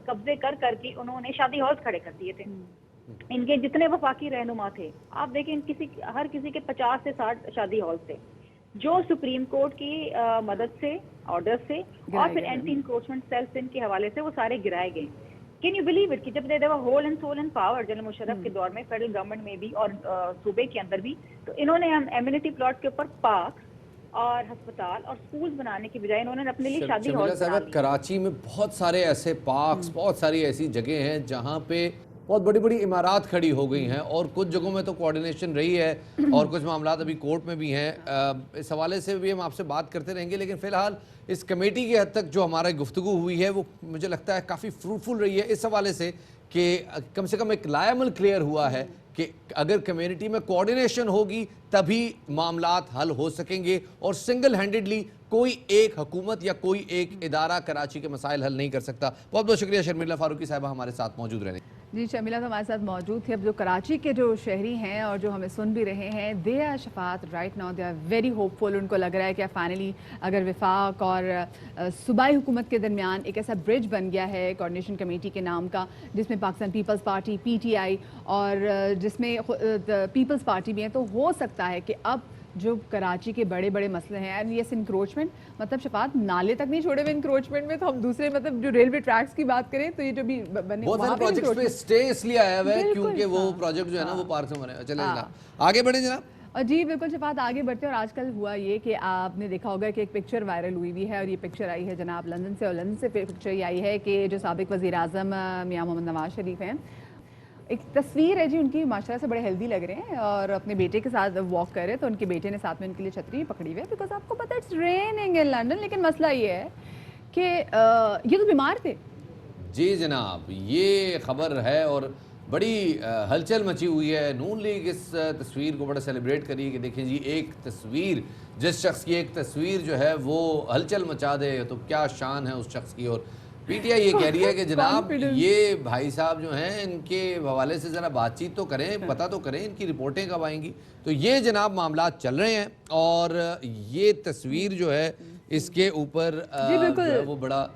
قبضے کر کے انہوں نے شادی ہالز کھڑے کر دیے تھے. ان کے جتنے وفاقی رہنما تھے آپ دیکھیں، ہر کسی کے 50 سے 60 شادی ہالز تھے جو سپریم کورٹ کی مدد سے، آرڈر سے اور پھر اینٹی انکروچمنٹ سیل سندھ کے حوالے سے وہ سارے گرائے گئے. کین یو بلیو اٹ کہ جب they were whole and sole and power general Musharraf کے دور میں، فیڈرل گورنمنٹ میں بھی اور صوبے کے اندر بھی، تو انہوں نے ایمینٹی پلاٹ کے اوپر پارک اور ہسپتال اور سکولز بنانے کی بجائے انہوں نے اپنے لیے شادی ہال بنا لی. کراچی میں بہت سارے ایسے پارکس، بہت ساری ایسی جگہیں ہیں جہاں پہ بہت بڑی بڑی عمارات کھڑی ہو گئی ہیں، اور کچھ جگہوں میں تو کوارڈینیشن رہی ہے اور کچھ معاملات ابھی کورٹ میں بھی ہیں. اس حوالے سے بھی ہم آپ سے بات کرتے رہیں گے، لیکن فی الحال اس کمیٹی کی حد تک جو ہماری گفتگو ہوئی ہے وہ مجھے لگتا ہے کافی فروٹفل رہی ہے اس حوالے سے کہ کم سے کم ایک لائے عمل کلیئر ہوا ہے کہ اگر کمیونٹی میں کوارڈینیشن ہوگی تبھی معاملات حل ہو سکیں گے، اور سنگل ہینڈڈلی کوئی ایک حکومت یا کوئی ایک ادارہ کراچی کے مسائل حل نہیں کر سکتا. بہت بہت شکریہ شرمیلا فاروقی صاحبہ ہمارے ساتھ موجود رہنے. جی شرمیلا تو ہمارے ساتھ موجود تھی. اب جو کراچی کے جو شہری ہیں اور جو ہمیں سن بھی رہے ہیں، دے آر شفاعت right now, they are very hopeful. ان کو لگ رہا ہے کہ فائنلی اگر وفاق اور صوبائی حکومت کے درمیان ایک ایسا برج بن گیا ہے کوارڈینیشن کمیٹی کے نام کا، جس میں Pakistan Peoples Party P T I اور جس میں پیپلز پارٹی بھی ہیں، تو ہو سکتا ہے کہ اب جو کراچی کے بڑے بڑے مسئلے ہیں، اینڈ یس انکروچمنٹ، مطلب شفاعت نالے تک نہیں چھوڑے ہوئے انکروچمنٹ میں. تو ہم دوسرے مطلب جو ریلوے ٹریکس کی بات کریں تو یہ جو بھی بنے بہت سارے پروجیکٹس پہ اسٹے اس لیے آیا ہوا ہے کیونکہ وہ پروجیکٹ جو ہے نا وہ پارک سے بنے. چلیں جناب آگے بڑھیں جناب. جی بالکل شفاعت، آگے بڑھتے ہیں. اور آج کل ہوا یہ کہ آپ نے دیکھا ہوگا کہ ایک پکچر وائرل ہوئی بھی ہے، اور یہ پکچر آئی ہے جناب لندن سے، اور لندن سے پکچر یہ آئی ہے کہ جو سابق وزیر اعظم میاں محمد نواز شریف ہیں، ایک تصویر ہے جی ان کی، ماشاءاللہ سے بڑے ہیلدی لگ رہے ہیں اور اپنے بیٹے کے ساتھ واک کر رہے. تو ان کے بیٹے نے ساتھ میں ان کے لیے چھتری پکڑی ہوئی ہے، بیکاز آپ کو پتہ ہے اٹس ریننگ ان لنڈن. لیکن مسئلہ یہ ہے کہ یہ تو بیمار تھے. جی جناب، یہ خبر ہے اور بڑی ہلچل مچی ہوئی ہے. نون لیگ اس تصویر کو بڑا سیلیبریٹ کری کہ دیکھیں جی ایک تصویر، جس شخص کی ایک تصویر جو ہے وہ ہلچل مچا دے تو کیا شان ہے اس شخص کی. اور پی ٹی آئی یہ کہہ رہی ہے کہ جناب یہ بھائی صاحب جو ہیں ان کے حوالے سے ذرا بات چیت تو کریں، پتہ تو کریں ان کی رپورٹیں کب آئیں گی. تو یہ جناب معاملات چل رہے ہیں، اور یہ تصویر جو ہے اس کے اوپر وہ بڑا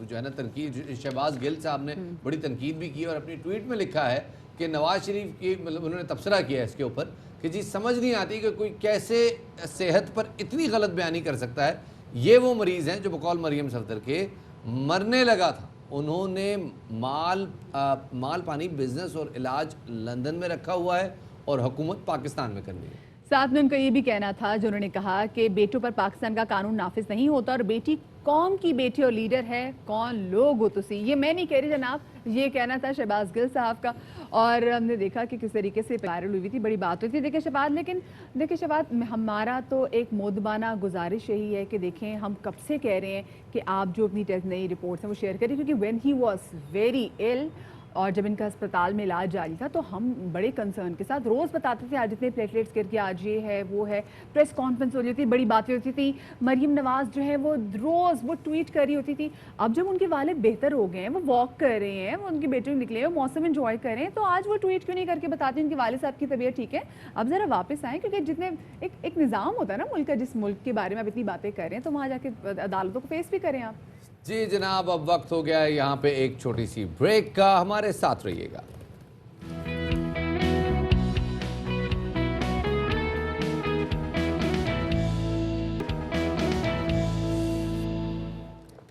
جو ہے نا تنقید، شہباز گل صاحب نے بڑی تنقید بھی کی اور اپنی ٹویٹ میں لکھا ہے کہ نواز شریف کی مطلب انہوں نے تبصرہ کیا ہے اس کے اوپر کہ جی سمجھ نہیں آتی کہ کوئی کیسے صحت پر اتنی غلط بیانی کر سکتا ہے. یہ وہ مریض ہیں جو بقول مریم صفدر کے مرنے لگا تھا. انہوں نے مال پانی بزنس اور علاج لندن میں رکھا ہوا ہے اور حکومت پاکستان میں کرنی ہے. ساتھ میں ان کا یہ بھی کہنا تھا جو انہوں نے کہا کہ بیٹوں پر پاکستان کا قانون نافذ نہیں ہوتا، اور بیٹی قوم کی بیٹی اور لیڈر ہے، کون لوگ ہو تسی. یہ میں نہیں کہہ رہی جناب، یہ کہنا تھا شہباز گل صاحب کا. اور ہم نے دیکھا کہ کس طریقے سے وائرل ہوئی تھی، بڑی بات ہوئی تھی. دیکھیں شہباز، لیکن دیکھیں شہباز، ہمارا تو ایک مودبانہ گزارش یہی ہے کہ دیکھیں ہم کب سے کہہ رہے ہیں کہ آپ جو اپنی نئی رپورٹس ہیں وہ شیئر کریں، کیونکہ when he was very L اور جب ان کا اسپتال میں علاج جاری تھا تو ہم بڑے کنسرن کے ساتھ روز بتاتے تھے آج اتنے پلیٹلیٹس گر کے، آج یہ ہے وہ ہے، پریس کانفرنس ہو رہی تھی، بڑی باتیں ہوتی تھی. مریم نواز جو ہے وہ روز وہ ٹویٹ کر رہی ہوتی تھی. اب جب ان کے والد بہتر ہو گئے ہیں، وہ واک کر رہے ہیں، وہ ان کے بیٹے نکلے ہیں، موسم انجوائے کر رہے ہیں، تو آج وہ ٹویٹ کیوں نہیں کر کے بتاتے ہیں ان کے والد صاحب کی طبیعت ٹھیک ہے، اب ذرا واپس آئیں. کیونکہ جتنے ایک نظام ہوتا ہے نا ملک کا، جس ملک کے بارے میں آپ اتنی باتیں کر رہے ہیں تو وہاں جا کے عدالتوں کو فیس بھی کریں آپ. جی جناب، اب وقت ہو گیا ہے یہاں پہ ایک چھوٹی سی بریک کا. ہمارے ساتھ رہیے گا.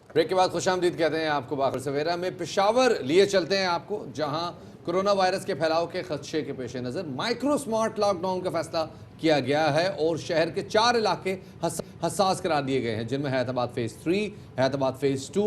بریک کے بعد خوش آمدید کہتے ہیں آپ کو. باخر سویرا میں پشاور لیے چلتے ہیں آپ کو، جہاں کرونا وائرس کے پھیلاؤ کے خدشے کے پیش نظر مائکرو سمارٹ لاک ڈاؤن کا فیصلہ کیا گیا ہے، اور شہر کے 4 علاقے حساس قرار دیے گئے ہیں، جن میں حیات آباد فیز 3، حیات آباد فیز 2،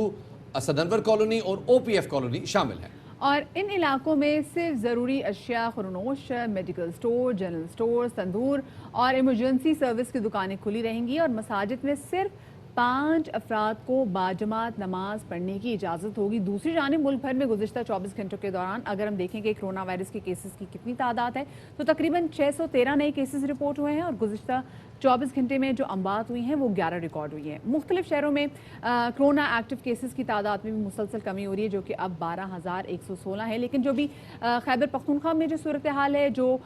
اسد انور کالونی اور او پی ایف کالونی شامل ہیں. اور ان علاقوں میں صرف ضروری اشیاء خورنوش، میڈیکل سٹور، جنرل سٹور، تندور اور ایمرجنسی سروس کی دکانیں کھلی رہیں گی اور مساجد میں صرف 5 افراد کو باجماعت نماز پڑھنے کی اجازت ہوگی۔ دوسری جانب ملک بھر میں گزشتہ 24 گھنٹوں کے دوران اگر ہم دیکھیں کہ کرونا وائرس کے کیسز کی کتنی تعداد ہے تو تقریباً 613 نئے کیسز رپورٹ ہوئے ہیں اور گزشتہ 24 گھنٹے میں جو اموات ہوئی ہیں وہ 11 ریکارڈ ہوئی ہیں۔ مختلف شہروں میں کرونا ایکٹیو کیسز کی تعداد میں بھی مسلسل کمی ہو رہی ہے جو کہ اب 12,116 ہے، لیکن جو بھی خیبر پختونخوا میں جو صورتحال ہے، جو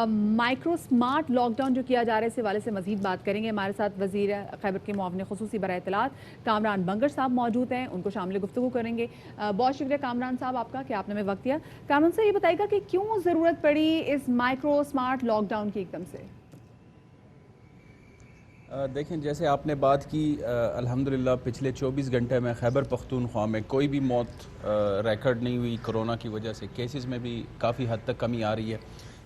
مائکرو سمارٹ لاک ڈاؤن جو کیا جا رہا ہے، اس حوالے سے مزید بات کریں گے۔ ہمارے ساتھ وزیر خیبر کے معاون خصوصی برائے اطلاعات کامران بنگر صاحب موجود ہیں، ان کو شامل گفتگو کریں گے۔ بہت شکریہ کامران صاحب آپ کا کہ آپ نے ہمیں وقت دیا۔ کامران صاحب یہ بتائیے گا کہ کیوں ضرورت پڑی اس مائکرو سمارٹ لاک ڈاؤن کی ایک دم سے؟ دیکھیں، جیسے آپ نے بات کی، الحمدللہ پچھلے 24 گھنٹے میں خیبر پختونخوا میں کوئی بھی موت ریکارڈ نہیں ہوئی کرونا کی وجہ سے۔ کیسز میں بھی کافی حد تک کمی آ رہی ہے۔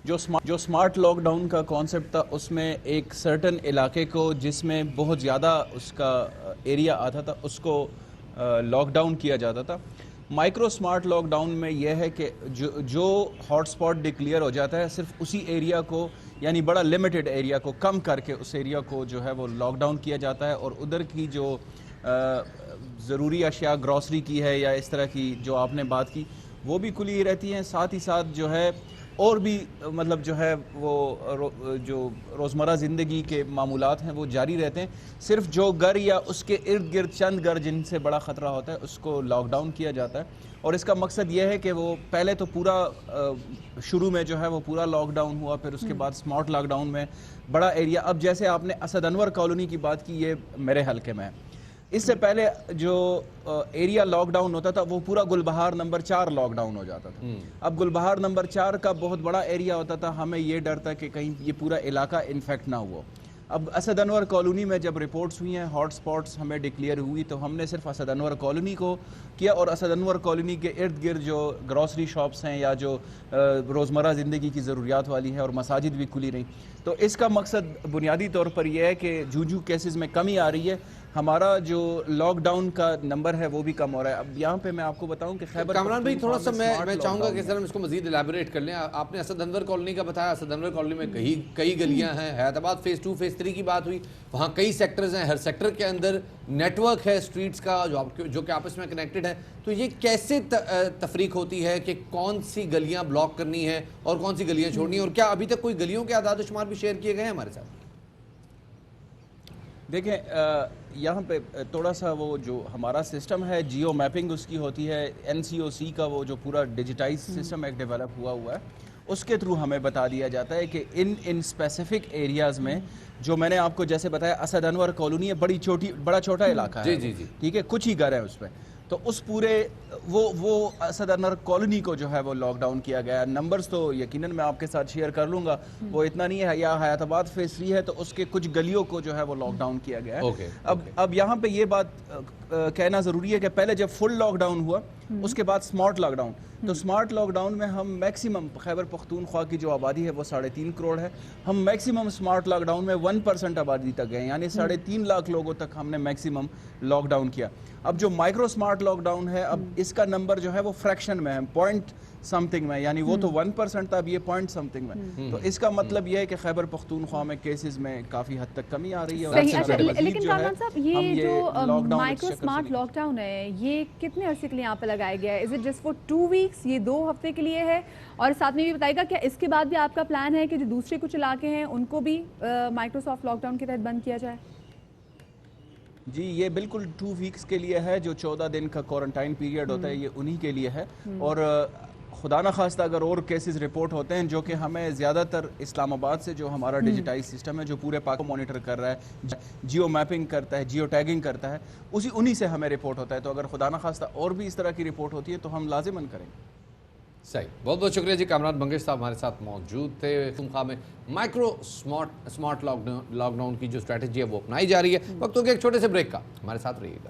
جو سمارٹ لاک ڈاؤن کا کانسیپٹ تھا اس میں ایک سرٹن علاقے کو جس میں بہت زیادہ اس کا ایریا آتا تھا اس کو لاک ڈاؤن کیا جاتا تھا۔ مائکرو سمارٹ لاک ڈاؤن میں یہ ہے کہ جو ہاٹ سپاٹ ڈکلیئر ہو جاتا ہے صرف اسی ایریا کو، یعنی بڑا لمیٹڈ ایریا کو کم کر کے اس ایریا کو جو ہے وہ لاک ڈاؤن کیا جاتا ہے، اور ادھر کی جو ضروری اشیاء گروسری کی ہے یا اس طرح کی جو آپ نے بات کی وہ بھی کھلی رہتی ہیں، ساتھ ہی ساتھ جو ہے اور بھی مطلب جو ہے وہ جو روزمرہ زندگی کے معمولات ہیں وہ جاری رہتے ہیں۔ صرف جو گھر یا اس کے ارد گرد چند گھر جن سے بڑا خطرہ ہوتا ہے اس کو لاک ڈاؤن کیا جاتا ہے، اور اس کا مقصد یہ ہے کہ وہ پہلے تو پورا شروع میں جو ہے وہ پورا لاک ڈاؤن ہوا، پھر اس کے بعد سمارٹ لاک ڈاؤن میں بڑا ایریا، اب جیسے آپ نے اسد انور کالونی کی بات کی، یہ میرے حلقے میں ہے۔ اس سے پہلے جو ایریا لاک ڈاؤن ہوتا تھا وہ پورا گلبہار نمبر 4 لاک ڈاؤن ہو جاتا تھا۔ اب گلبہار نمبر 4 کا بہت بڑا ایریا ہوتا تھا، ہمیں یہ ڈر تھا کہ کہیں یہ پورا علاقہ انفیکٹ نہ ہوا۔ اب اسد انور کالونی میں جب رپورٹس ہوئی ہیں، ہاٹ سپاٹس ہمیں ڈکلیئر ہوئی، تو ہم نے صرف اسد انور کالونی کو کیا، اور اسد انور کالونی کے ارد گرد جو گروسری شاپس ہیں یا جو روزمرہ زندگی کی ضروریات والی ہیں اور مساجد بھی کھلی رہیں۔ تو اس کا مقصد بنیادی طور پر یہ ہے کہ جو کیسز میں کمی آ رہی ہے، ہمارا جو لاک ڈاؤن کا نمبر ہے وہ بھی کم ہو رہا ہے۔ اب یہاں پہ میں آپ کو بتاؤں کہ خیبر کامران بھائی تھوڑا سا میں چاہوں گا کہ سر ہم اس کو مزید الیبوریٹ کر لیں۔ آپ نے اسد انور کالونی کا بتایا، اسد انور کالونی میں کئی گلیاں ہیں، حیات آباد فیز 2 فیز 3 کی بات ہوئی، وہاں کئی سیکٹرز ہیں، ہر سیکٹر کے اندر نیٹ ورک ہے اسٹریٹس کا جو کہ آپس میں کنیکٹڈ ہے، تو یہ کیسے تفریق ہوتی ہے کہ کون سی گلیاں بلاک کرنی ہے اور کون سی گلیاں چھوڑنی ہیں، اور کیا ابھی تک کوئی گلیوں کے اعداد و شمار بھی شیئر کیے گئے ہیں ہمارے ساتھ؟ دیکھیں، یہاں پہ تھوڑا سا وہ جو ہمارا سسٹم ہے جیو میپنگ اس کی ہوتی ہے، NCOC کا وہ جو پورا ڈیجیٹائز سسٹم ایک ڈیولپ ہوا ہے، اس کے تھرو ہمیں بتا دیا جاتا ہے کہ ان اسپیسیفک ایریاز میں، جو میں نے آپ کو جیسے بتایا اسد انور کالونی ہے، بڑا چھوٹا علاقہ ہے، ٹھیک ہے، کچھ ہی گھر ہیں اس پہ، تو اس پورے وہ اسد انور کالونی کو جو ہے وہ لاک ڈاؤن کیا گیا ہے۔ نمبرز تو یقیناً میں آپ کے ساتھ شیئر کر لوں گا، وہ اتنا نہیں ہے، یا حیات آباد فیز 3 ہے تو اس کے کچھ گلیوں کو جو ہے وہ لاک ڈاؤن کیا گیا ہے۔ اب یہاں پہ یہ بات کہنا ضروری ہے کہ پہلے جب فل لاک ڈاؤن ہوا اس کے بعد سمارٹ لاک ڈاؤن، تو سمارٹ لاک ڈاؤن میں ہم میکسیمم خیبر پختونخوا کی جو آبادی ہے وہ 3.5 کروڑ ہے، ہم میکسیمم سمارٹ لاک ڈاؤن میں 1% آبادی تک گئے، یعنی 3.5 لاکھ لوگوں تک ہم نے میکسیمم لاک ڈاؤن کیا۔ اب جو مائکرو سمارٹ لاک ڈاؤن ہے، اب اس کا نمبر جو ہے وہ فریکشن میں ہے، پوائنٹ سمتھنگ میں، یعنی وہ تو 1% تھا، اب یہ پوائنٹ سمتھنگ میں، تو اس کا مطلب یہ ہے کہ خیبر پختونخوا میں کیسز میں کافی حد تک کمی آ رہی ہے۔ صحیح، اچھا، لیکن کامران صاحب یہ جو مائکرو سمارٹ لاک ڈاؤن ہے یہ کتنے عرصے کے لیے یہاں پہ لگایا گیا ہے؟ از اٹ جسٹ فار 2 ویکس؟ یہ 2 ہفتے کے لیے ہے؟ اور ساتھ میں بھی بتائیے گا کیا اس کے بعد بھی آپ کا پلان ہے کہ جو دوسرے کچھ علاقے ہیں ان کو بھی مائکروسافٹ لاک ڈاؤن کے تحت بند کیا جائے؟ جی، یہ بالکل 2 ویکس کے لیے ہے، جو 14 دن کا کوارنٹائن پیریڈ ہوتا ہے یہ انہی کے لیے ہے، اور خدا نخواستہ اگر اور کیسز رپورٹ ہوتے ہیں جو کہ ہمیں زیادہ تر اسلام آباد سے جو ہمارا ڈیجیٹائز سسٹم ہے جو پورے پاک کو مانیٹر کر رہا ہے، جیو میپنگ کرتا ہے، جیو ٹیگنگ کرتا ہے، انہی سے ہمیں رپورٹ ہوتا ہے، تو اگر خدا نخواستہ اور بھی اس طرح کی رپورٹ ہوتی ہے تو ہم لازماً کریں گے۔ صحیح، بہت بہت شکریہ جی۔ کامران بنگر صاحب ہمارے ساتھ موجود تھے۔ پختونخوا میں مائکرو سمارٹ لاک ڈاؤن کی جو اسٹریٹجی ہے وہ اپنائی جا رہی ہے۔ وقت ہو گیا ایک چھوٹے سے بریک کا، ہمارے ساتھ رہیے گا۔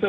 So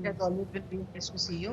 as always will be nice to see you।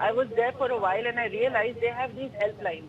I was there for a while and I realized they have these helplines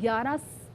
11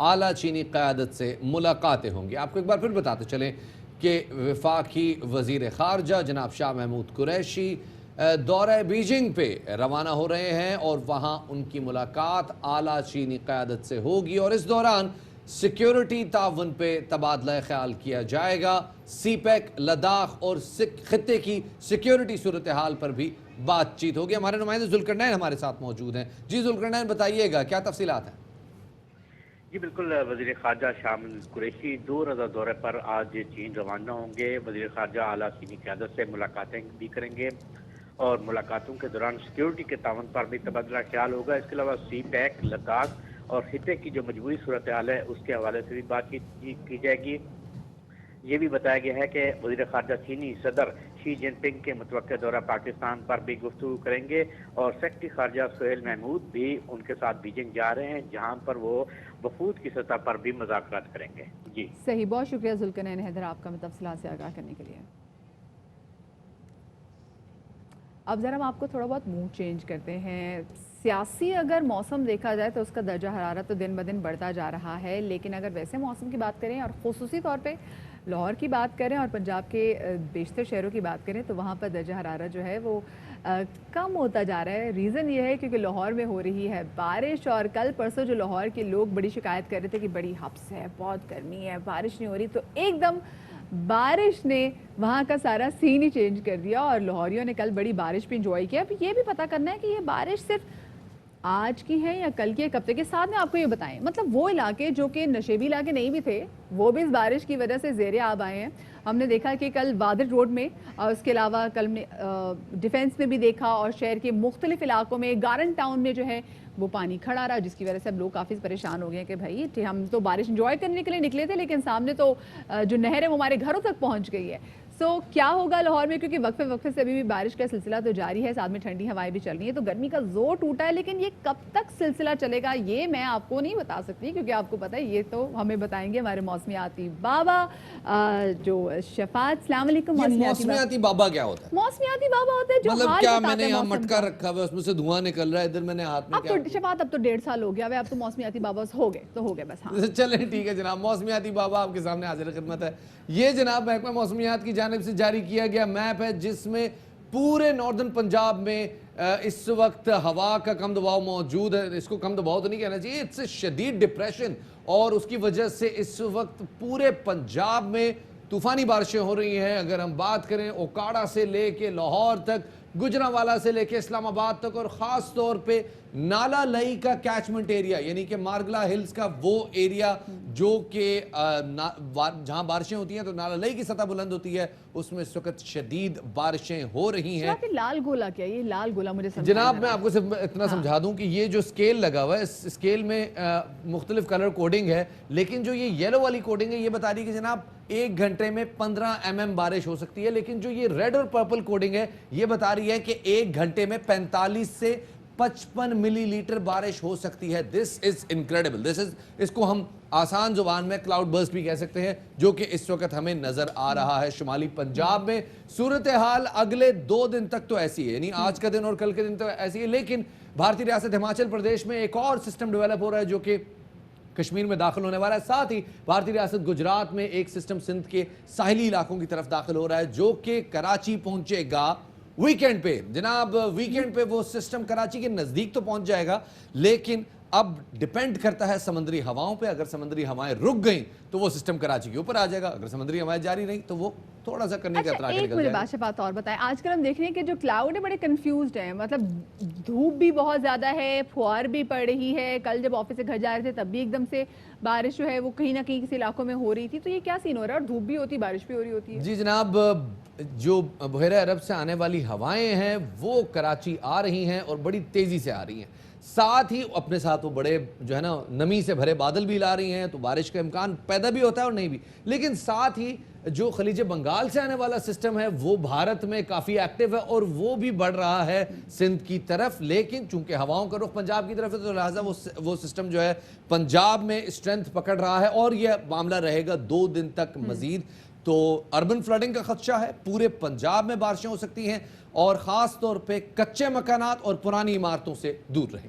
اعلیٰ چینی قیادت سے ملاقاتیں ہوں گی۔ آپ کو ایک بار پھر بتاتے چلیں کہ وفاقی وزیر خارجہ جناب شاہ محمود قریشی دورہ بیجنگ پہ روانہ ہو رہے ہیں اور وہاں ان کی ملاقات اعلیٰ چینی قیادت سے ہوگی، اور اس دوران سیکیورٹی تعاون پہ تبادلہ خیال کیا جائے گا۔ سی پیک، لداخ اور خطے کی سیکیورٹی صورتحال پر بھی بات چیت ہوگی۔ ہمارے نمائندے ذوالقرنین ہمارے ساتھ موجود ہیں۔ جی ذوالقرنین، بتائیے گا کیا تفصیلات ہیں؟ جی بالکل، وزیر خارجہ شاہ محمود قریشی 2 روزہ دورے پر آج چین روانہ ہوں گے۔ وزیر خارجہ اعلیٰ چینی قیادت سے ملاقاتیں بھی کریں گے اور ملاقاتوں کے دوران سیکیورٹی کے تعاون پر بھی تبادلہ خیال ہوگا۔ اس کے علاوہ سی پیک، لداخ اور خطے کی جو مجموعی صورتحال ہے اس کے حوالے سے بھی بات چیت کی جائے گی۔ یہ بھی بتایا گیا ہے کہ وزیر خارجہ چینی صدر شی جن پنگ کے متوقع دورہ پاکستان پر بھی گفتگو کریں گے، اور سیکرٹری خارجہ سہیل محمود بھی ان کے ساتھ بیجنگ جا رہے ہیں، جہاں پر وہ وفود کی سطح پر بھی مذاکرات کریں گے۔ جی صحیح، بہت شکریہ ذوالقرنین حیدر آپ کا تفصیلات سے آگاہ کرنے کے لیے۔ اب ذرا ہم آپ کو تھوڑا بہت موڈ چینج کرتے ہیں۔ سیاسی اگر موسم دیکھا جائے تو اس کا درجہ حرارت تو دن بدن بڑھتا جا رہا ہے، لیکن اگر ویسے موسم کی بات کریں اور خصوصی طور پہ لاہور کی بات کریں اور پنجاب کے بیشتر شہروں کی بات کریں تو وہاں پر درجہ حرارت جو ہے وہ کم ہوتا جا رہا ہے۔ ریزن یہ ہے کیونکہ لاہور میں ہو رہی ہے بارش، اور کل پرسوں جو لاہور کے لوگ بڑی شکایت کر رہے تھے کہ بڑی ہبس ہے، بہت گرمی ہے، بارش نہیں ہو رہی، تو ایک دم بارش نے وہاں کا سارا سین ہی چینج کر دیا اور لاہوریوں نے کل بڑی بارش بھی انجوائے کیا۔ اب یہ بھی پتہ کرنا ہے کہ یہ بارش صرف آج کی ہیں یا کل کی، ایک ہفتے کے ساتھ میں آپ کو یہ بتائیں، مطلب وہ علاقے جو کہ نشیبی علاقے نہیں بھی تھے وہ بھی اس بارش کی وجہ سے زیر آب آئے ہیں۔ ہم نے دیکھا کہ کل وادر روڈ میں، اور اس کے علاوہ کل نے ڈیفینس میں بھی دیکھا، اور شہر کے مختلف علاقوں میں گارن ٹاؤن میں جو ہے وہ پانی کھڑا رہا، جس کی وجہ سے اب لوگ کافی پریشان ہو گئے کہ بھائی ہم تو بارش انجوائے کرنے کے لیے نکلے تھے لیکن سامنے تو جو نہر ہے وہ ہمارے گھروں تک پہنچ گئی ہے۔ سو کیا ہوگا لاہور میں، کیونکہ وقفے وقفے سے ابھی بھی بارش کا سلسلہ تو جاری ہے، ساتھ میں ٹھنڈی ہوائیں بھی چل رہی ہیں، تو گرمی کا زور ٹوٹا ہے، لیکن یہ کب تک سلسلہ چلے گا یہ میں آپ کو نہیں بتا سکتی، کیونکہ آپ کو پتہ ہے یہ تو ہمیں بتائیں گے ہمارے موسمیاتی بابا جو شفاعت۔ السلام علیکم۔ موسمیاتی بابا کیا ہوتا ہے؟ موسمیاتی بابا ہوتے ہیں جو مطلب حال کیا، بتاتے میں نے ہیں یہاں موسم مٹکا کا۔ رکھا ہوا ہے، اس میں سے دھواں نکل رہا ہے، ادھر میں نے ہاتھ میں اب تو شفاعت اب تو 1.5 سال ہو گیا ہے، اب تو موسمیاتی بابا ہو گئے بس۔ ہاں چلیں ٹھیک ہے جناب، موسمیاتی بابا آپ کے سامنے حاضر خدمت ہے۔ یہ جناب محکمہ موسمیات کی جانب سے جاری کیا گیا میپ ہے جس میں پورے ناردرن پنجاب میں اس وقت ہوا کا کم دباؤ موجود ہے۔ اس کو کم دباؤ تو نہیں کہنا چاہیے، اٹس اے شدید ڈپریشن، اور اس کی وجہ سے اس وقت پورے پنجاب میں طوفانی بارشیں ہو رہی ہیں۔ اگر ہم بات کریں اوکاڑا سے لے کے لاہور تک، گجرانوالہ سے لے کے اسلام آباد تک، اور خاص طور پہ نالا لئی کا کیچمنٹ ایریا یعنی کہ مارگلا ہلز کا وہ ایریا جو کہ جہاں بارشیں ہوتی ہیں تو نالا لئی کی سطح بلند ہوتی ہے، اس میں اس وقت شدید بارشیں ہو رہی ہیں۔ لال گولا کیا، یہ لال گولا مجھے جناب میں آپ کو صرف اتنا سمجھا دوں کہ یہ جو سکیل لگا ہوا ہے، اس سکیل میں مختلف کلر کوڈنگ ہے، لیکن جو یہ یلو والی کوڈنگ ہے یہ بتا رہی ہے کہ جناب 1 گھنٹے میں 15 mm بارش ہو سکتی ہے، لیکن جو یہ ریڈ اور پرپل کوڈنگ ہے یہ بتا رہی ہے کہ 1 گھنٹے میں 45 سے 55 ملی لیٹر بارش ہو سکتی ہے۔ دس از انکریڈیبل، اس کو ہم آسان زبان میں کلاؤڈ برسٹ بھی کہہ سکتے ہیں، جو کہ اس وقت ہمیں نظر آ رہا ہے شمالی پنجاب میں۔ صورتحال اگلے 2 دن تک تو ایسی ہے، یعنی آج کا دن اور کل کے دن تو ایسی ہے، لیکن بھارتی ریاست ہماچل پردیش میں ایک اور سسٹم ڈیولپ ہو رہا ہے جو کہ کشمیر میں داخل ہونے والا ہے، ساتھ ہی بھارتی ریاست گجرات میں ایک سسٹم سندھ کے ساحلی علاقوں کی طرف داخل ہو رہا ہے جو کہ کراچی پہنچے گا ویکینڈ پہ۔ جناب ویکینڈ پہ وہ سسٹم کراچی کے نزدیک تو پہنچ جائے گا، لیکن اب ڈیپینڈ کرتا ہے سمندری ہواؤں پہ۔ اگر سمندری ہوائیں رک گئیں تو وہ سسٹم کراچی کے اوپر آ جائے گا، اگر سمندری ہوائیں جاری رہیں تو وہ تھوڑا سا کرنے کا اطراع ایک مجھے بات شفاعت اور بتائیں، آج کل ہم دیکھ رہے ہیں کہ جو کلاؤڈ ہے بڑے کنفیوزڈ ہیں، مطلب دھوپ بھی بہت زیادہ ہے، پھوار بھی پڑ رہی ہے، کل جب آفس سے گھر جا رہے تھے تب بھی ایک دم سے بارش جو ہے وہ کہیں نہ کہیں کسی علاقوں میں ہو رہی تھی، تو یہ کیا سین ہو رہا ہے؟ اور دھوپ بھی ہوتی، بارش بھی ہو رہی ہوتی ہے۔ جی جناب، جو بحیرہ عرب سے آنے والی ہوائیں ہیں وہ کراچی آ رہی ہیں اور بڑی تیزی سے آ رہی ہیں، ساتھ ہی اپنے ساتھ وہ بڑے جو ہے نا نمی سے بھرے بادل بھی لا رہی ہیں، تو بارش کا امکان پیدا بھی ہوتا ہے اور نہیں بھی، لیکن ساتھ ہی جو خلیج بنگال سے آنے والا سسٹم ہے وہ بھارت میں کافی ایکٹیو ہے اور وہ بھی بڑھ رہا ہے سندھ کی طرف، لیکن چونکہ ہواؤں کا رخ پنجاب کی طرف ہے تو لہٰذا وہ سسٹم جو ہے پنجاب میں اسٹرینتھ پکڑ رہا ہے اور یہ معاملہ رہے گا 2 دن تک مزید۔ تو اربن فلڈنگ کا خدشہ ہے، پورے پنجاب میں بارشیں ہو سکتی ہیں، اور خاص طور پہ کچے مکانات اور پرانی عمارتوں سے دور رہیں۔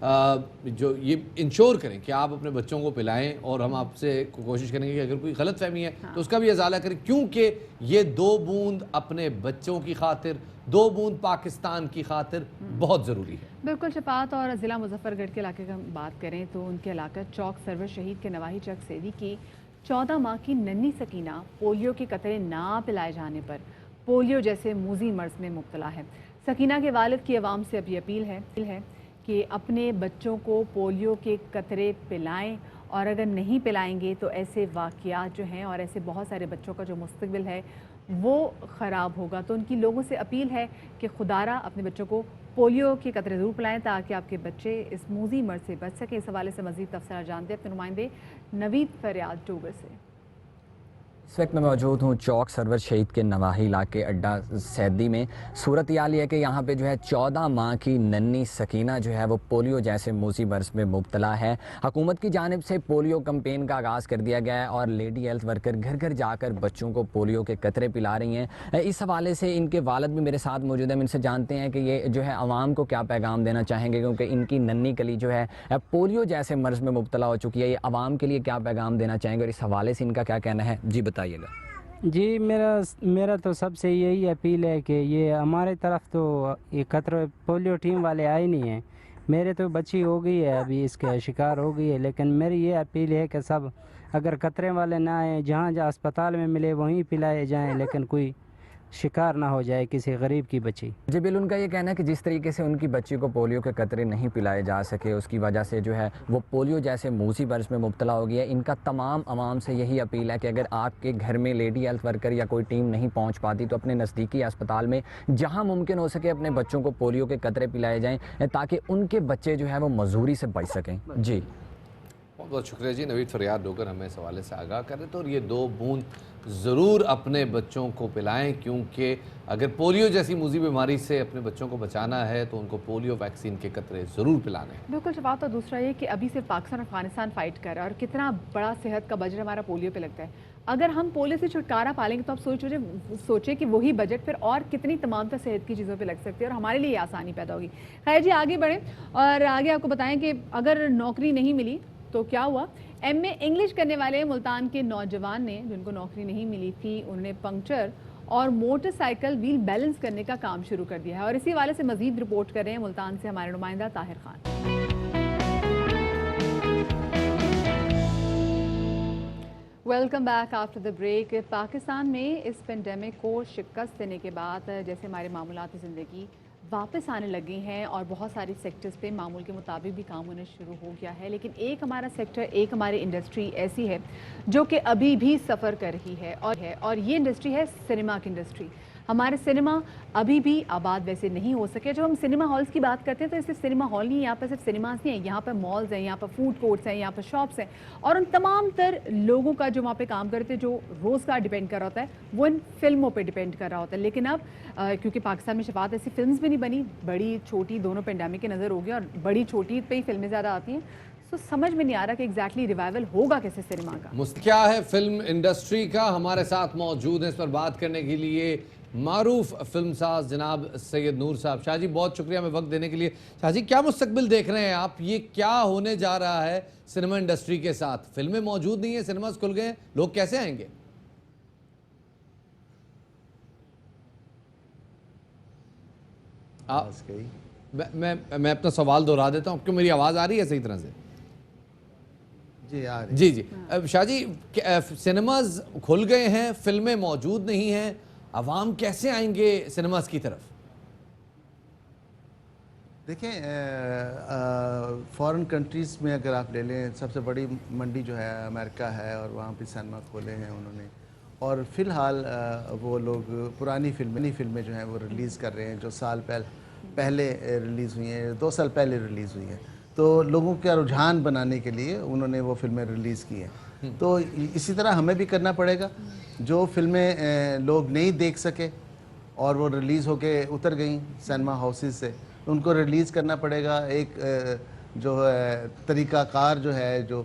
جو یہ انشور کریں کہ آپ اپنے بچوں کو پلائیں، اور ہم آپ سے کوشش کریں گے کہ اگر کوئی غلط فہمی ہے تو اس کا بھی ازالہ کریں، کیونکہ یہ 2 بوند اپنے بچوں کی خاطر، 2 بوند پاکستان کی خاطر بہت ضروری ہے۔ بالکل شفاعت، اور ضلع مظفر گڑھ کے علاقے کا بات کریں تو ان کے علاقہ چوک سرور شہید کے نواحی چک سیدی کی 14 ماہ کی ننھی سکینہ پولیو کے قطرے نہ پلائے جانے پر پولیو جیسے موذی مرض میں مبتلا ہے۔ سکینہ کے والد کی عوام سے اب یہ اپیل ہے کہ اپنے بچوں کو پولیو کے قطرے پلائیں، اور اگر نہیں پلائیں گے تو ایسے واقعات جو ہیں اور ایسے بہت سارے بچوں کا جو مستقبل ہے وہ خراب ہوگا۔ تو ان کی لوگوں سے اپیل ہے کہ خدارہ اپنے بچوں کو پولیو کے قطرے ضرور پلائیں تاکہ آپ کے بچے اس موذی مرض سے بچ سکیں۔ اس حوالے سے مزید تفصیلات جانتے ہیں اپنے نمائندے نوید فریاد ٹوگر سے۔ اس وقت میں موجود ہوں چوک سرور شہید کے نواحی علاقے اڈا سیدی میں۔ صورتحال یہ ہے کہ یہاں پہ جو ہے 14 ماہ کی ننھی سکینہ جو ہے وہ پولیو جیسے موذی مرض میں مبتلا ہے۔ حکومت کی جانب سے پولیو کمپین کا آغاز کر دیا گیا ہے اور لیڈی ہیلتھ ورکر گھر گھر جا کر بچوں کو پولیو کے قطرے پلا رہی ہیں۔ اس حوالے سے ان کے والد بھی میرے ساتھ موجود ہیں، ہم ان سے جانتے ہیں کہ یہ جو ہے عوام کو کیا پیغام دینا چاہیں گے، کیونکہ ان کی ننھی کلی جو ہے پولیو جیسے مرض میں مبتلا ہو چکی ہے۔ یہ عوام کے لیے کیا پیغام دینا چاہیں گے اور اس حوالے سے ان کا کیا کہنا ہے، جی بتائیے گا۔ جی میرا تو سب سے یہی اپیل ہے کہ یہ ہمارے طرف تو یہ قطرے پولیو ٹیم والے آئے نہیں ہیں۔ میرے تو بچی ہو گئی ہے، ابھی اس کے شکار ہو گئی ہے، لیکن میری یہ اپیل ہے کہ سب اگر قطرے والے نہ آئیں، جہاں اسپتال میں ملے وہیں پلائے جائیں، لیکن کوئی شکار نہ ہو جائے کسی غریب کی بچی۔ جی بل ان کا یہ کہنا ہے کہ جس طریقے سے ان کی بچی کو پولیو کے قطرے نہیں پلائے جا سکے، اس کی وجہ سے جو ہے وہ پولیو جیسے موذی مرض میں مبتلا ہو گیا ہے۔ ان کا تمام عوام سے یہی اپیل ہے کہ اگر آپ کے گھر میں لیڈی ہیلتھ ورکر یا کوئی ٹیم نہیں پہنچ پاتی تو اپنے نزدیکی اسپتال میں جہاں ممکن ہو سکے اپنے بچوں کو پولیو کے قطرے پلائے جائیں تاکہ ان کے بچے جو ہے وہ مزوری سے بچ سکیں۔ جی بہت بہت شکریہ جی، نوید فریاد ڈوگر ہمیں اس حوالے سے آگاہ کر رہے تھے۔ اور یہ 2 بوند ضرور اپنے بچوں کو پلائیں، کیونکہ اگر پولیو جیسی موذی بیماری سے اپنے بچوں کو بچانا ہے تو ان کو پولیو ویکسین کے قطرے ضرور پلانے ہیں۔ بالکل شفاعت، اور دوسرا یہ کہ ابھی صرف پاکستان اور افغانستان فائٹ کر رہا ہے اور کتنا بڑا صحت کا بجٹ ہمارا پولیو پہ لگتا ہے۔ اگر ہم پولیو سے چھٹکارا پالیں گے تو آپ سوچیں کہ وہی بجٹ پھر اور کتنی تمام تر صحت کی چیزوں پہ لگ سکتی ہے اور ہمارے لیے یہ آسانی پیدا ہوگی۔ خیر جی، آگے بڑھیں اور آگے آپ کو بتائیں کہ اگر نوکری نہیں ملی تو کیا ہوا۔ ایم اے انگلش کرنے والے ملتان کے نوجوان نے، جن کو نوکری نہیں ملی تھی، انہوں نے پنکچر اور موٹر سائیکل ویل بیلنس کرنے کا کام شروع کر دیا ہے، اور اسی حوالے سے مزید رپورٹ کر رہے ہیں ملتان سے ہمارے نمائندہ Tahir Khan. Welcome back after the break. Pakistan میں اس پینڈیمک کو شکست دینے کے بعد جیسے ہمارے معمولات زندگی واپس آنے لگے ہیں اور بہت ساری سیکٹرز پہ معمول کے مطابق بھی کام ہونا شروع ہو گیا ہے، لیکن ایک ہمارا سیکٹر، ایک ہماری انڈسٹری ایسی ہے جو کہ ابھی بھی سفر کر رہی ہے اور یہ انڈسٹری ہے سنیما کی انڈسٹری۔ ہمارے سنیما ابھی بھی آباد ویسے نہیں ہو سکے۔ جب ہم سنیما ہالز کی بات کرتے ہیں تو صرف سنیما ہال نہیں، یہاں پر صرف سنیماز نہیں ہیں، یہاں پر مالز ہیں، یہاں پر فوڈ کورٹس ہیں، یہاں پر شاپس ہیں، اور ان تمام تر لوگوں کا جو وہاں پہ کام کرتے ہیں، جو روزگار ڈیپینڈ کر رہا ہوتا ہے وہ ان فلموں پہ ڈیپینڈ کر رہا ہوتا ہے۔ لیکن اب کیونکہ پاکستان میں شفاعت ایسی فلمز بھی نہیں بنی، بڑی چھوٹی دونوں پینڈیمک کے نظر ہو گیا اور بڑی چھوٹی پہ ہی فلمیں زیادہ آتی ہیں، تو سمجھ میں نہیں آ رہا کہ ایگزیکٹلی ریوائول ہوگا کیسے سنیما کا۔ کیا ہے فلم انڈسٹری کا، ہمارے ساتھ موجود ہیں اس پر بات کرنے کے لیے معروف فلم ساز جناب سید نور صاحب۔ شاہ جی بہت شکریہ ہمیں وقت دینے کے لیے۔ شاہ جی کیا مستقبل دیکھ رہے ہیں آپ، یہ کیا ہونے جا رہا ہے سنیما انڈسٹری کے ساتھ؟ فلمیں موجود نہیں ہیں، سنیماز کھل گئے ہیں، لوگ کیسے آئیں گے؟ میں اپنا سوال دہرا دیتا ہوں، کیوں میری آواز آ رہی ہے صحیح طرح سے؟ جی آ رہی۔ جی شاہ جی، سنیماز کھل گئے ہیں، فلمیں موجود نہیں ہیں، عوام کیسے آئیں گے سنیماز کی طرف؟ دیکھیں فورن کنٹریز میں اگر آپ لے لیں، سب سے بڑی منڈی جو ہے امریکہ ہے اور وہاں پہ سنیما کھولے ہیں انہوں نے، اور فی الحال وہ لوگ پرانی فلمیں جو ہیں وہ ریلیز کر رہے ہیں جو سال پہلے ریلیز ہوئی ہیں، 2 سال پہلے ریلیز ہوئی ہیں، تو لوگوں کا رجحان بنانے کے لیے انہوں نے وہ فلمیں ریلیز کی ہیں۔ تو اسی طرح ہمیں بھی کرنا پڑے گا، جو فلمیں لوگ نہیں دیکھ سکے اور وہ ریلیز ہو کے اتر گئیں سینما ہاؤسز سے، ان کو ریلیز کرنا پڑے گا۔ ایک جو ہے طریقہ کار جو ہے، جو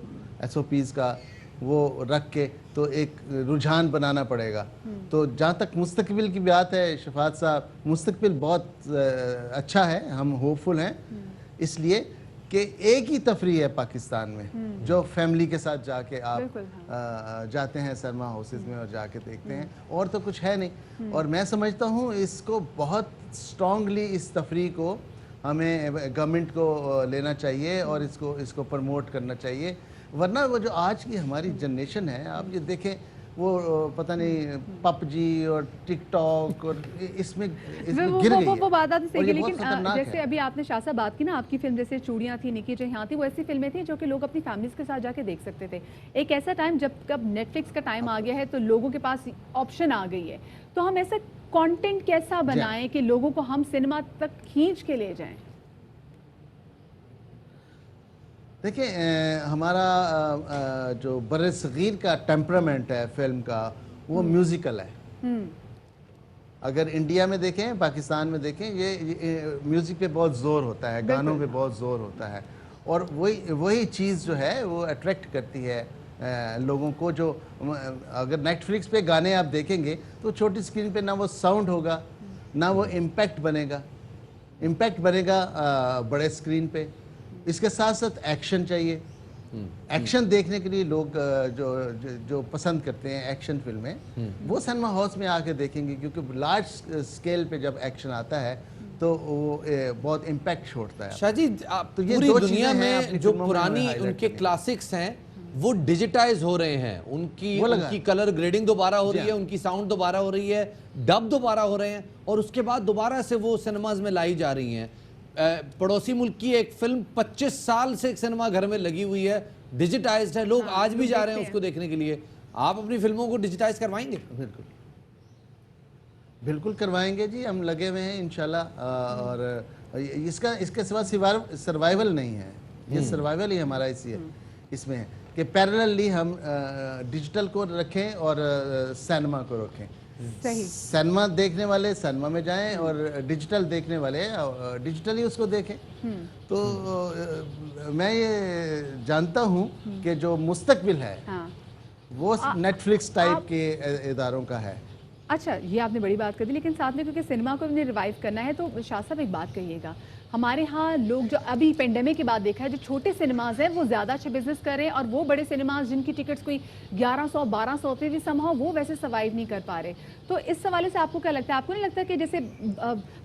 SOPs کا وہ رکھ کے تو ایک رجحان بنانا پڑے گا۔ تو جہاں تک مستقبل کی بات ہے شفاعت صاحب، مستقبل بہت اچھا ہے، ہم ہوپ فل ہیں، اس لیے کہ ایک ہی تفریح ہے پاکستان میں جو فیملی کے ساتھ جا کے آپ جاتے ہیں سینما ہاؤسز میں اور جا کے دیکھتے ہیں، اور تو کچھ ہے نہیں. اور میں سمجھتا ہوں اس کو بہت اسٹرانگلی اس تفریح کو ہمیں گورنمنٹ کو لینا چاہیے اور اس کو پروموٹ کرنا چاہیے. ورنہ وہ جو آج کی ہماری جنریشن ہے، آپ یہ دیکھیں وہ پتہ نہیں پپ جی اور ٹک ٹاک اور اس میں گر گئی ہے. وہ بات آپ سے، لیکن جیسے ہے. ابھی آپ نے شاہ صاحب بات کی نا، آپ کی فلم جیسے چوڑیاں تھی، نکی جہاں تھی، وہ ایسی فلمیں تھیں جو کہ لوگ اپنی فیملیز کے ساتھ جا کے دیکھ سکتے تھے. ایک ایسا ٹائم جب نیٹ فلکس کا ٹائم آ گیا ہے تو لوگوں کے پاس آپشن آ گئی ہے، تو ہم ایسا کانٹینٹ کیسا بنائیں کہ لوگوں کو ہم سنیما تک کھینچ کے لے جائیں؟ دیکھیں ہمارا جو بر صغیر کا ٹیمپرامنٹ ہے فلم کا، وہ میوزیکل ہے. اگر انڈیا میں دیکھیں، پاکستان میں دیکھیں، یہ میوزک پہ بہت زور ہوتا ہے، گانوں پہ بہت زور ہوتا ہے، اور وہی چیز جو ہے وہ اٹریکٹ کرتی ہے لوگوں کو. جو اگر نیٹ فلکس پہ گانے آپ دیکھیں گے تو چھوٹی اسکرین پہ نہ وہ ساؤنڈ ہوگا، نہ وہ امپیکٹ بنے گا بڑے اسکرین پہ. اس کے ساتھ ساتھ ایکشن چاہیے. ایکشن دیکھنے کے لیے لوگ جو پسند کرتے ہیں ایکشن فلمیں، وہ سینما ہاؤس میں آ کے دیکھیں گے، کیونکہ لارج اسکیل پہ جب ایکشن آتا ہے تو وہ بہت امپیکٹ چھوڑتا ہے. شاہ جی، پوری دنیا میں جو پرانی ان کے کلاسکس ہیں وہ ڈیجیٹائز ہو رہے ہیں، ان کی کلر گریڈنگ دوبارہ ہو رہی ہے، ان کی ساؤنڈ دوبارہ ہو رہی ہے، ڈب دوبارہ ہو رہے ہیں، اور اس کے بعد دوبارہ سے وہ سینماز میں لائی جا رہی ہیں. پڑوسی ملک کی ایک فلم 25 سال سے ایک سینما گھر میں لگی ہوئی ہے، ڈیجیٹائزڈ ہے، لوگ آج بھی جا رہے ہیں اس کو دیکھنے کے لیے. آپ اپنی فلموں کو ڈیجیٹائز کروائیں گے؟ بالکل کروائیں گے جی، ہم لگے ہوئے ہیں انشاءاللہ. اور اس کے سوا سروائیول نہیں ہے، یہ سروائیول ہی ہمارا اس میں ہے کہ پیرللی ہم ڈیجیٹل کو رکھیں اور سینما کو رکھیں. سینما دیکھنے والے سینما میں جائیں اور ڈیجیٹل دیکھنے والے ڈیجیٹلی اس کو دیکھیں. تو میں یہ جانتا ہوں کہ جو مستقبل ہے وہ نیٹ فلکس ٹائپ کے اداروں کا ہے. اچھا، یہ آپ نے بڑی بات کر دی، لیکن ساتھ میں کیونکہ سنیما کو انہیں ریوائیو کرنا ہے، تو شاہ صاحب ایک بات کہیے گا، ہمارے ہاں لوگ جو ابھی پینڈیمک کے بعد دیکھا ہے، جو چھوٹے سنیماز ہیں وہ زیادہ اچھے بزنس کر رہے ہیں، اور وہ بڑے سنیماز جن کی ٹکٹس کوئی 1100-1200 ہوتے تھے سمہاؤ وہ ویسے سروائیو نہیں کر پا رہے. تو اس حوالے سے آپ کو کیا لگتا ہے؟ آپ کو نہیں لگتا کہ جیسے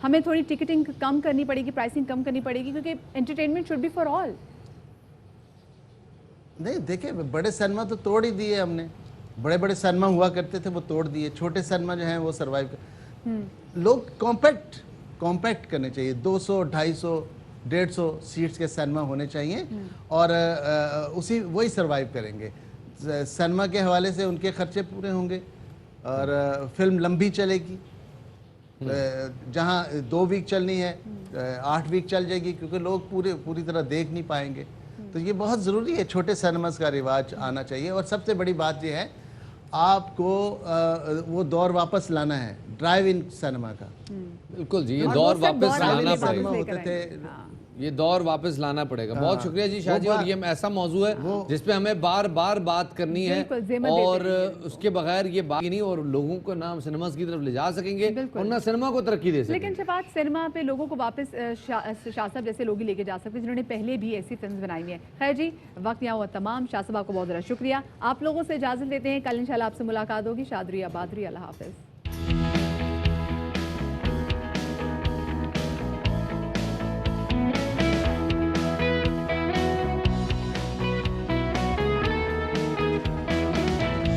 ہمیں تھوڑی ٹکٹنگ کم کرنی پڑے گی، پرائسنگ کم کرنی پڑے گی، کیونکہ entertainment should be for all? نہیں، دیکھیں بڑے سینما تو توڑ ہی دیے ہم نے. بڑے سینما ہوا کرتے تھے وہ توڑ دیے. چھوٹے سینما جو ہیں وہ سروائیو لوگ کمپیکٹ کرنے چاہیے. 200, 250, 150 سیٹس کے سینما ہونے چاہیے، اور وہی سروائیو کریں گے. سینما کے حوالے سے ان کے خرچے پورے ہوں گے، اور فلم لمبی چلے گی. جہاں 2 ویک چلنی ہے 8 ویک چل جائے گی، کیونکہ لوگ پوری طرح دیکھ نہیں پائیں گے. تو یہ بہت ضروری ہے، چھوٹے سینماز کا رواج آنا چاہیے. اور سب سے بڑی بات یہ ہے، آپ کو وہ دور واپس لانا ہے ڈرائیو ان سینما کا. بالکل جی، یہ دور واپس لانا سینما ہوتے تھے، یہ دور واپس لانا پڑے گا. بہت شکریہ جی شاہ جی. اور یہ ایسا موضوع ہے جس پہ ہمیں بار بار بات کرنی ہے، اور اس کے بغیر یہ بات نہیں، اور لوگوں کو نہ ہم سنیماز کی طرف لے جا سکیں گے اور نہ سنیما کو ترقی دے سکیں گے. لیکن شفاعت، سنیما پہ لوگوں کو واپس شاہ صاحب جیسے لوگ ہی لے کے جا سکتے ہیں جنہوں نے پہلے بھی ایسی فلمز بنائی ہوئی ہیں. خیر جی، وقت یہاں ہوا تمام. شاہ صاحب آپ کو بہت زیادہ شکریہ. آپ لوگوں سے اجازت لیتے ہیں، کل انشاءاللہ آپ سے ملاقات ہوگی. شاد رہیے، آباد رہیے، اللہ حافظ.